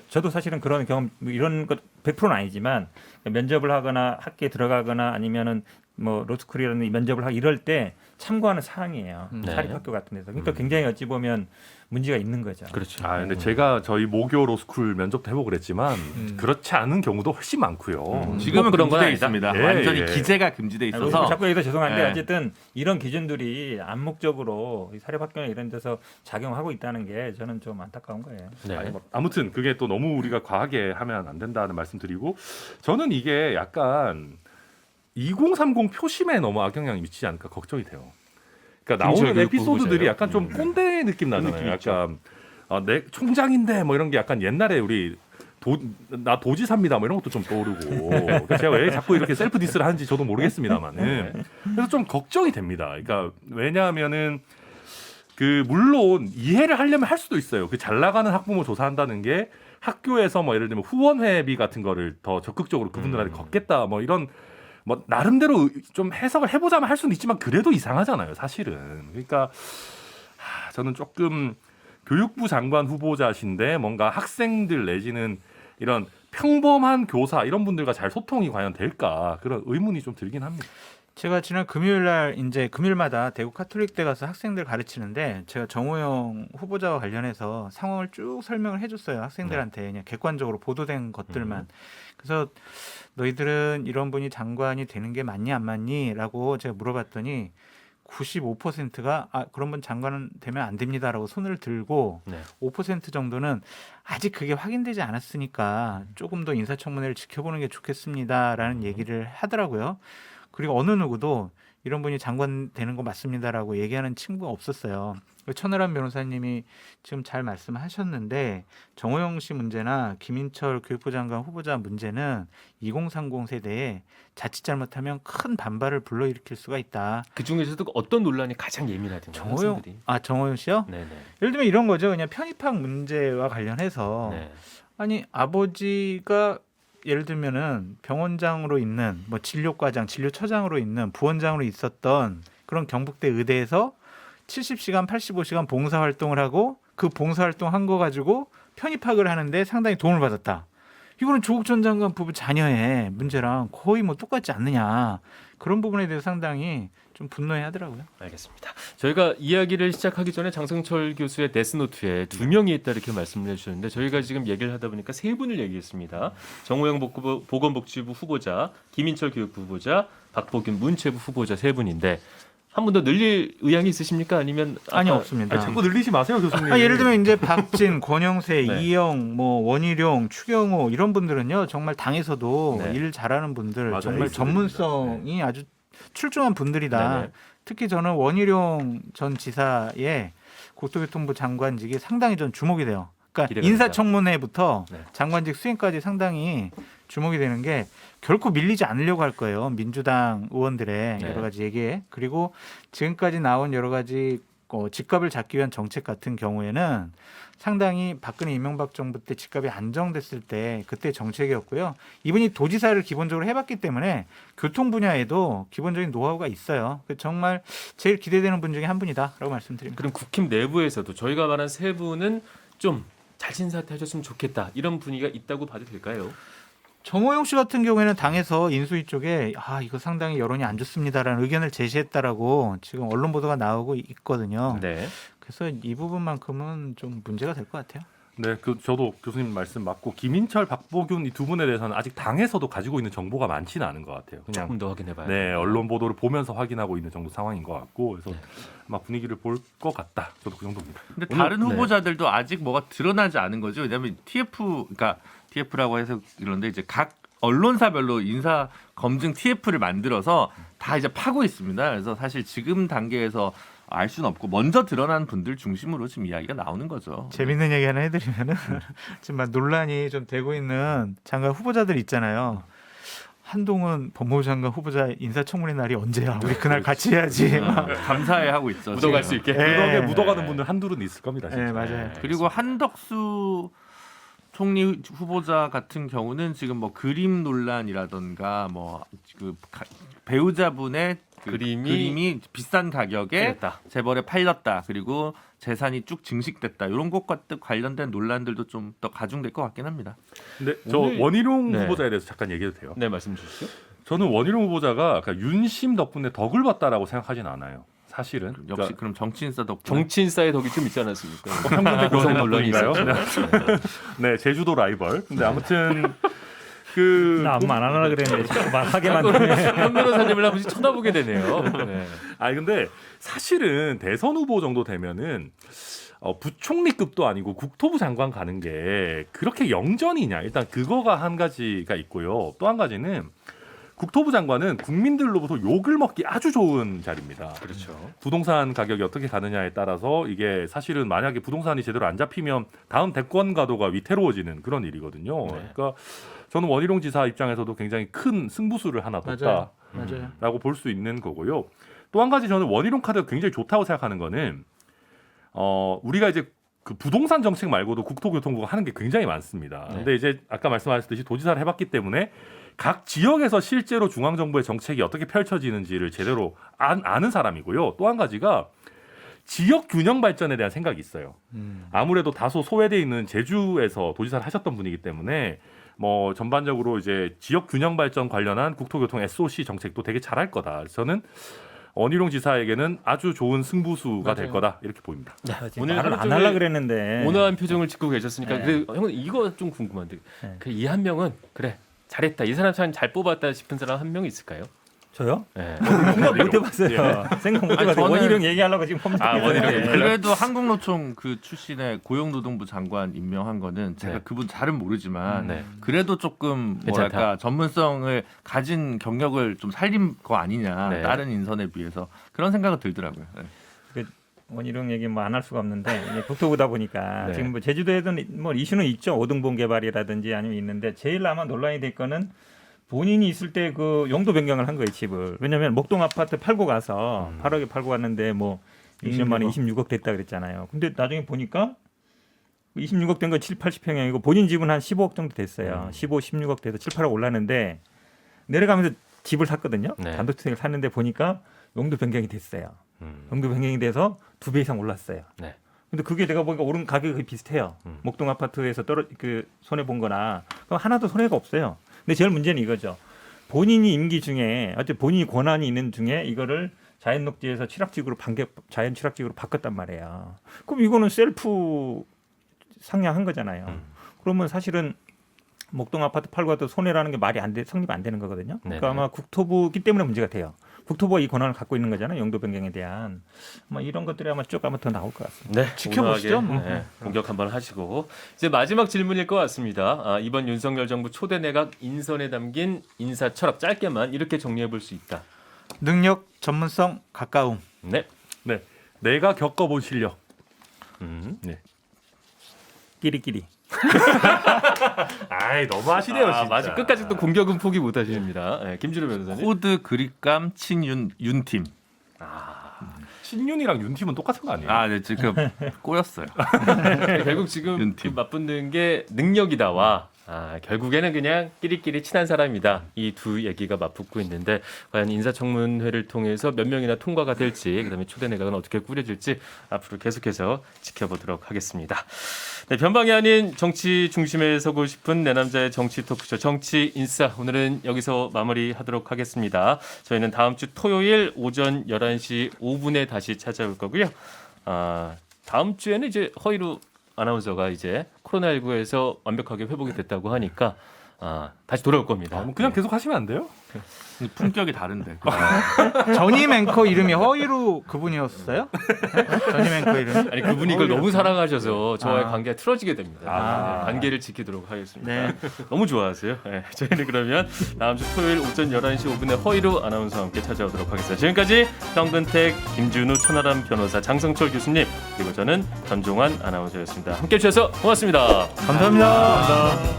저도 사실은 그런 경험 이런 것 100%는 아니지만 면접을 하거나 학교에 들어가거나 아니면은 뭐 로스쿨이라는 면접을 하고 이럴 때 참고하는 사항이에요. 네. 사립학교 같은 데서. 그러니까 굉장히 어찌 보면 문제가 있는 거죠. 그렇죠. 아 근데 제가 저희 모교 로스쿨 면접도 해보고 그랬지만 그렇지 않은 경우도 훨씬 많고요. 지금은 뭐 그런 건 금지돼 아니다. 있습니다. 예, 완전히 예. 기재가 금지돼 아니, 있어서 자꾸 여기서 죄송한데 네. 어쨌든 이런 기준들이 암묵적으로 이 사립학교나 이런 데서 작용하고 있다는 게 저는 좀 안타까운 거예요. 네. 아무튼 그게 또 너무 우리가 과하게 하면 안 된다는 말씀드리고 저는 이게 약간 2030 표심에 너무 악영향이 미치지 않을까 걱정이 돼요. 그러니까 나오는 김철규 에피소드들이 후보자요? 약간 좀 꼰대 느낌 나잖아요. 느낌 있죠. 약간 내 총장인데 뭐 이런 게 약간 옛날에 우리 나 도지사입니다 뭐 이런 것도 좀 떠오르고 그러니까 제가 왜 자꾸 이렇게 셀프 디스를 하는지 저도 모르겠습니다만은 그래서 좀 걱정이 됩니다. 그러니까 왜냐하면은 그 물론 이해를 하려면 할 수도 있어요. 그 잘 나가는 학부모 조사한다는 게 학교에서 뭐 예를 들면 후원회비 같은 거를 더 적극적으로 그분들한테 걷겠다 뭐 이런 뭐 나름대로 좀 해석을 해보자면 할 수는 있지만 그래도 이상하잖아요, 사실은. 그러니까 저는 조금 교육부 장관 후보자신데 뭔가 학생들 내지는 이런 평범한 교사 이런 분들과 잘 소통이 과연 될까 그런 의문이 좀 들긴 합니다. 제가 지난 금요일 날 이제 금요일마다 대구 카톨릭대 가서 학생들 가르치는데 제가 정호영 후보자와 관련해서 상황을 쭉 설명을 해줬어요. 학생들한테 그냥 객관적으로 보도된 것들만. 그래서 너희들은 이런 분이 장관이 되는 게 맞니 안 맞니? 라고 제가 물어봤더니 95%가 그런 분 장관은 되면 안 됩니다라고 손을 들고 네. 5% 정도는 아직 그게 확인되지 않았으니까 조금 더 인사청문회를 지켜보는 게 좋겠습니다라는 얘기를 하더라고요. 그리고 어느 누구도 이런 분이 장관 되는 거 맞습니다라고 얘기하는 친구가 없었어요. 천하람 변호사님이 지금 잘 말씀하셨는데 정호영 씨 문제나 김인철 교육부 장관 후보자 문제는 2030 세대에 자칫 잘못하면 큰 반발을 불러일으킬 수가 있다. 그 중에서도 어떤 논란이 가장 예민하든가 학생들이. 정호영 씨요? 네네. 예를 들면 이런 거죠. 그냥 편입학 문제와 관련해서 네. 아니 아버지가 예를 들면은 병원장으로 있는 뭐 진료과장, 진료처장으로 있는 부원장으로 있었던 그런 경북대 의대에서 70시간, 85시간 봉사활동을 하고 그 봉사활동 한 거 가지고 편입학을 하는데 상당히 도움을 받았다. 이거는 조국 전 장관 부부 자녀의 문제랑 거의 뭐 똑같지 않느냐. 그런 부분에 대해서 상당히 좀 분노해 하더라고요. 알겠습니다. 저희가 이야기를 시작하기 전에 장성철 교수의 데스노트에 2명이 있다 이렇게 말씀을 해주셨는데 저희가 지금 얘기를 하다 보니까 3분을 얘기했습니다. 정호영 보건복지부 후보자, 김인철 교육부 후보자, 박보균 문체부 후보자 3분인데 한 번 더 늘릴 의향이 있으십니까? 아니면 아니 아까- 없습니다. 아니, 자꾸 늘리지 마세요, 교수님. 예를 들면 이제 박진, 권영세, 네. 이영, 뭐 원희룡, 추경호 이런 분들은요 정말 당에서도 네. 일 잘하는 분들, 맞아요. 정말 에이스들입니다. 전문성이 아주 출중한 분들이다. 네네. 특히 저는 원희룡 전 지사의 국토교통부 장관직이 상당히 전 주목이 돼요. 그러니까 기대가 인사청문회부터 네. 장관직 수행까지 상당히 주목이 되는 게 결코 밀리지 않으려고 할 거예요. 민주당 의원들의 네. 여러 가지 얘기에. 그리고 지금까지 나온 여러 가지 집값을 잡기 위한 정책 같은 경우에는 상당히 박근혜 이명박 정부 때 집값이 안정됐을 때 그때 정책이었고요. 이분이 도지사를 기본적으로 해봤기 때문에 교통 분야에도 기본적인 노하우가 있어요. 정말 제일 기대되는 분 중에 한 분이다라고 말씀드립니다. 그럼 국힘 내부에서도 저희가 말한 세 분은 좀 자진사퇴 하셨으면 좋겠다 이런 분위기가 있다고 봐도 될까요? 정호영 씨 같은 경우에는 당에서 인수위 쪽에 이거 상당히 여론이 안 좋습니다라는 의견을 제시했다라고 지금 언론 보도가 나오고 있거든요. 네. 그래서 이 부분만큼은 좀 문제가 될 것 같아요. 네, 저도 교수님 말씀 맞고 김인철, 박보균 이 두 분에 대해서는 아직 당에서도 가지고 있는 정보가 많지는 않은 것 같아요. 그냥 조금 더 확인해봐요. 네, 언론 보도를 보면서 확인하고 있는 정도 상황인 것 같고, 그래서 네. 아마 분위기를 볼 것 같다. 저도 그 정도입니다. 근데 오늘- 다른 네. 후보자들도 아직 뭐가 드러나지 않은 거죠. 왜냐하면 그러니까 TF라고 해서 이런데 이제 각 언론사별로 인사 검증 TF를 만들어서 다 이제 파고 있습니다. 그래서 사실 지금 단계에서 알 수는 없고 먼저 드러난 분들 중심으로 지금 이야기가 나오는 거죠. 재밌는 얘기 하나 해드리면은 지금 막 논란이 좀 되고 있는 장관 후보자들 있잖아요. 한동훈 법무부 장관 후보자 인사청문회 날이 언제야? 우리 그날 같이 해야지. 감사해 하고 있죠. 묻어갈 수 지금. 있게. 네. 묻어가는 분들 한둘은 있을 겁니다. 진짜. 네, 맞아요. 네. 그리고 한덕수 총리 후보자 같은 경우는 지금 뭐 그림 논란이라던가 뭐그 배우자분의 그림이 비싼 가격에 됐다. 재벌에 팔렸다. 그리고 재산이 쭉 증식됐다. 이런 것과 관련된 논란들도 좀 더 가중될 것 같긴 합니다. 근데 저 오늘- 원희룡 네. 후보자에 대해서 잠깐 얘기해도 돼요? 네, 말씀 주시죠. 저는 원희룡 후보자가 그러니까 윤심 덕분에 덕을 봤다라고 생각하진 않아요. 사실은. 역시 그러니까 그럼 정치인사 덕분에 정치인사의 덕이 좀 있지 않았습니까? 평균대 그런 그런 논란이 논란인가요? 있었죠. 네, 제주도 라이벌. 근데 아무튼 그 나 아무 말 안 하려 그랬는데 자꾸 말하게 만드네. 현 변호사님을 한 번씩 쳐다보게 되네요. 네. 아니 근데 사실은 대선 후보 정도 되면은 부총리급도 아니고 국토부 장관 가는 게 그렇게 영전이냐? 일단 그거가 한 가지가 있고요. 또 한 가지는 국토부 장관은 국민들로부터 욕을 먹기 아주 좋은 자리입니다. 그렇죠. 부동산 가격이 어떻게 가느냐에 따라서 이게 사실은 만약에 부동산이 제대로 안 잡히면 다음 대권 가도가 위태로워지는 그런 일이거든요. 네. 그러니까 저는 원희룡 지사 입장에서도 굉장히 큰 승부수를 하나 뒀다. 맞아요. 라고 볼 수 있는 거고요. 또 한 가지 저는 원희룡 카드가 굉장히 좋다고 생각하는 거는 우리가 이제 그 부동산 정책 말고도 국토교통부가 하는 게 굉장히 많습니다. 네. 근데 이제 아까 말씀하셨듯이 도지사를 해봤기 때문에 각 지역에서 실제로 중앙정부의 정책이 어떻게 펼쳐지는지를 제대로 아는 사람이고요. 또 한 가지가 지역 균형 발전에 대한 생각이 있어요. 아무래도 다소 소외돼 있는 제주에서 도지사를 하셨던 분이기 때문에 뭐 전반적으로 이제 지역 균형 발전 관련한 국토교통 SOC 정책도 되게 잘할 거다. 저는 원희룡 지사에게는 아주 좋은 승부수가 될 맞아요. 거다 이렇게 보입니다. 오늘 말을 하루 안 종일 하려 그랬는데. 온화한 표정을 짓고 계셨으니까 네. 그래 형은 이거 좀 궁금한데 네. 그 이 한 명은 그래 잘했다 이 사람 참 잘 뽑았다 싶은 사람 한 명 있을까요? 저요? 네. 생각 못 해봤어요. 생각 못 해봤어요. 저는- 원희룡 얘기하려고 지금 원희룡 그래도 한국노총 그 출신의 고용노동부 장관 임명한 거는 제가 네. 그분 잘은 모르지만 네. 그래도 조금 괜찮다. 뭐랄까 전문성을 가진 경력을 좀 살린 거 아니냐 네. 다른 인선에 비해서 그런 생각은 들더라고요. 네. 원희룡 얘기 뭐 안 할 수가 없는데 이게 국토부다 보니까 네. 지금 뭐 제주도에도 뭐 이슈는 있죠. 오등봉 개발이라든지 아니면 있는데 제일 아마 논란이 될 거는 본인이 있을 때 그 용도 변경을 한 거예요, 집을. 왜냐하면 목동 아파트 팔고 가서 8억에 팔고 갔는데 뭐 20년 만에 26억 됐다 그랬잖아요. 근데 나중에 보니까 26억 된 거 7, 80평형이고 본인 집은 한 15억 정도 됐어요. 15, 16억 돼서 7, 8억 올랐는데 내려가면서 집을 샀거든요. 네. 단독주택을 샀는데 보니까 용도 변경이 됐어요. 음. 용도 변경이 돼서 2배 이상 올랐어요. 네. 근데 그게 내가 보니까 오른 가격이 비슷해요. 목동 아파트에서 손해 본 거나 그럼 하나도 손해가 없어요. 근데 제일 문제는 이거죠. 본인이 임기 중에 어쨌든 본인이 권한이 있는 중에 이거를 자연 녹지에서 취락지구로 자연 취락지구로 바꿨단 말이에요. 그럼 이거는 셀프 상향한 거잖아요. 그러면 사실은 목동 아파트 팔고 와도 손해라는 게 말이 성립 안 되는 거거든요. 네네. 그러니까 아마 국토부기 때문에 문제가 돼요. 국토부가 이 권한을 갖고 있는 거잖아요. 용도 변경에 대한 뭐 이런 것들이 아마 쭉 더 나올 것 같습니다. 네, 지켜보시죠, 온화하게, 뭐. 네, 공격 한번 하시고 이제 마지막 질문일 것 같습니다. 이번 윤석열 정부 초대 내각 인선에 담긴 인사 철학 짧게만 이렇게 정리해 볼 수 있다. 능력, 전문성, 가까움. 네. 네, 내가 겪어본 실력. 네. 끼리끼리. 아이 너무 하시네요 진짜. 마지 끝까지 또 공격은 포기 못 하십니다. 네, 김준호 변호사님. 코드 그립감 친윤 윤팀. 신윤이랑 윤팀은 똑같은 거 아니에요? 네, 지금 꼬였어요. 결국 지금 그 윤팀. 맞붙는 게 능력이다와 결국에는 그냥 끼리끼리 친한 사람이다. 이 두 얘기가 맞붙고 있는데 과연 인사청문회를 통해서 몇 명이나 통과가 될지 그다음에 초대 내각은 어떻게 꾸려질지 앞으로 계속해서 지켜보도록 하겠습니다. 네, 변방이 아닌 정치 중심에 서고 싶은 내 남자의 정치 토크쇼 정치 인싸 오늘은 여기서 마무리하도록 하겠습니다. 저희는 다음 주 토요일 오전 11시 5분에 다시 찾아올 거고요. 다음 주에는 이제 허이루 아나운서가 이제 코로나19에서 완벽하게 회복이 됐다고 하니까 다시 돌아올 겁니다. 그냥 계속 하시면 안 돼요? 품격이 다른데. 전임 앵커 이름이 허이루 그분이었어요? 네? 전임 앵커 이름. 아니 그분이 이걸 너무 사랑하셔서 저와의 아. 관계가 틀어지게 됩니다. 아. 네, 관계를 지키도록 하겠습니다. 네. 너무 좋아하세요. 네, 저희는 그러면 다음 주 토요일 오전 11시 5분에 허이루 아나운서와 함께 찾아오도록 하겠습니다. 지금까지 정근택, 김준우, 천하람 변호사, 장성철 교수님 그리고 저는 전종환 아나운서였습니다. 함께해 주셔서 고맙습니다. 감사합니다.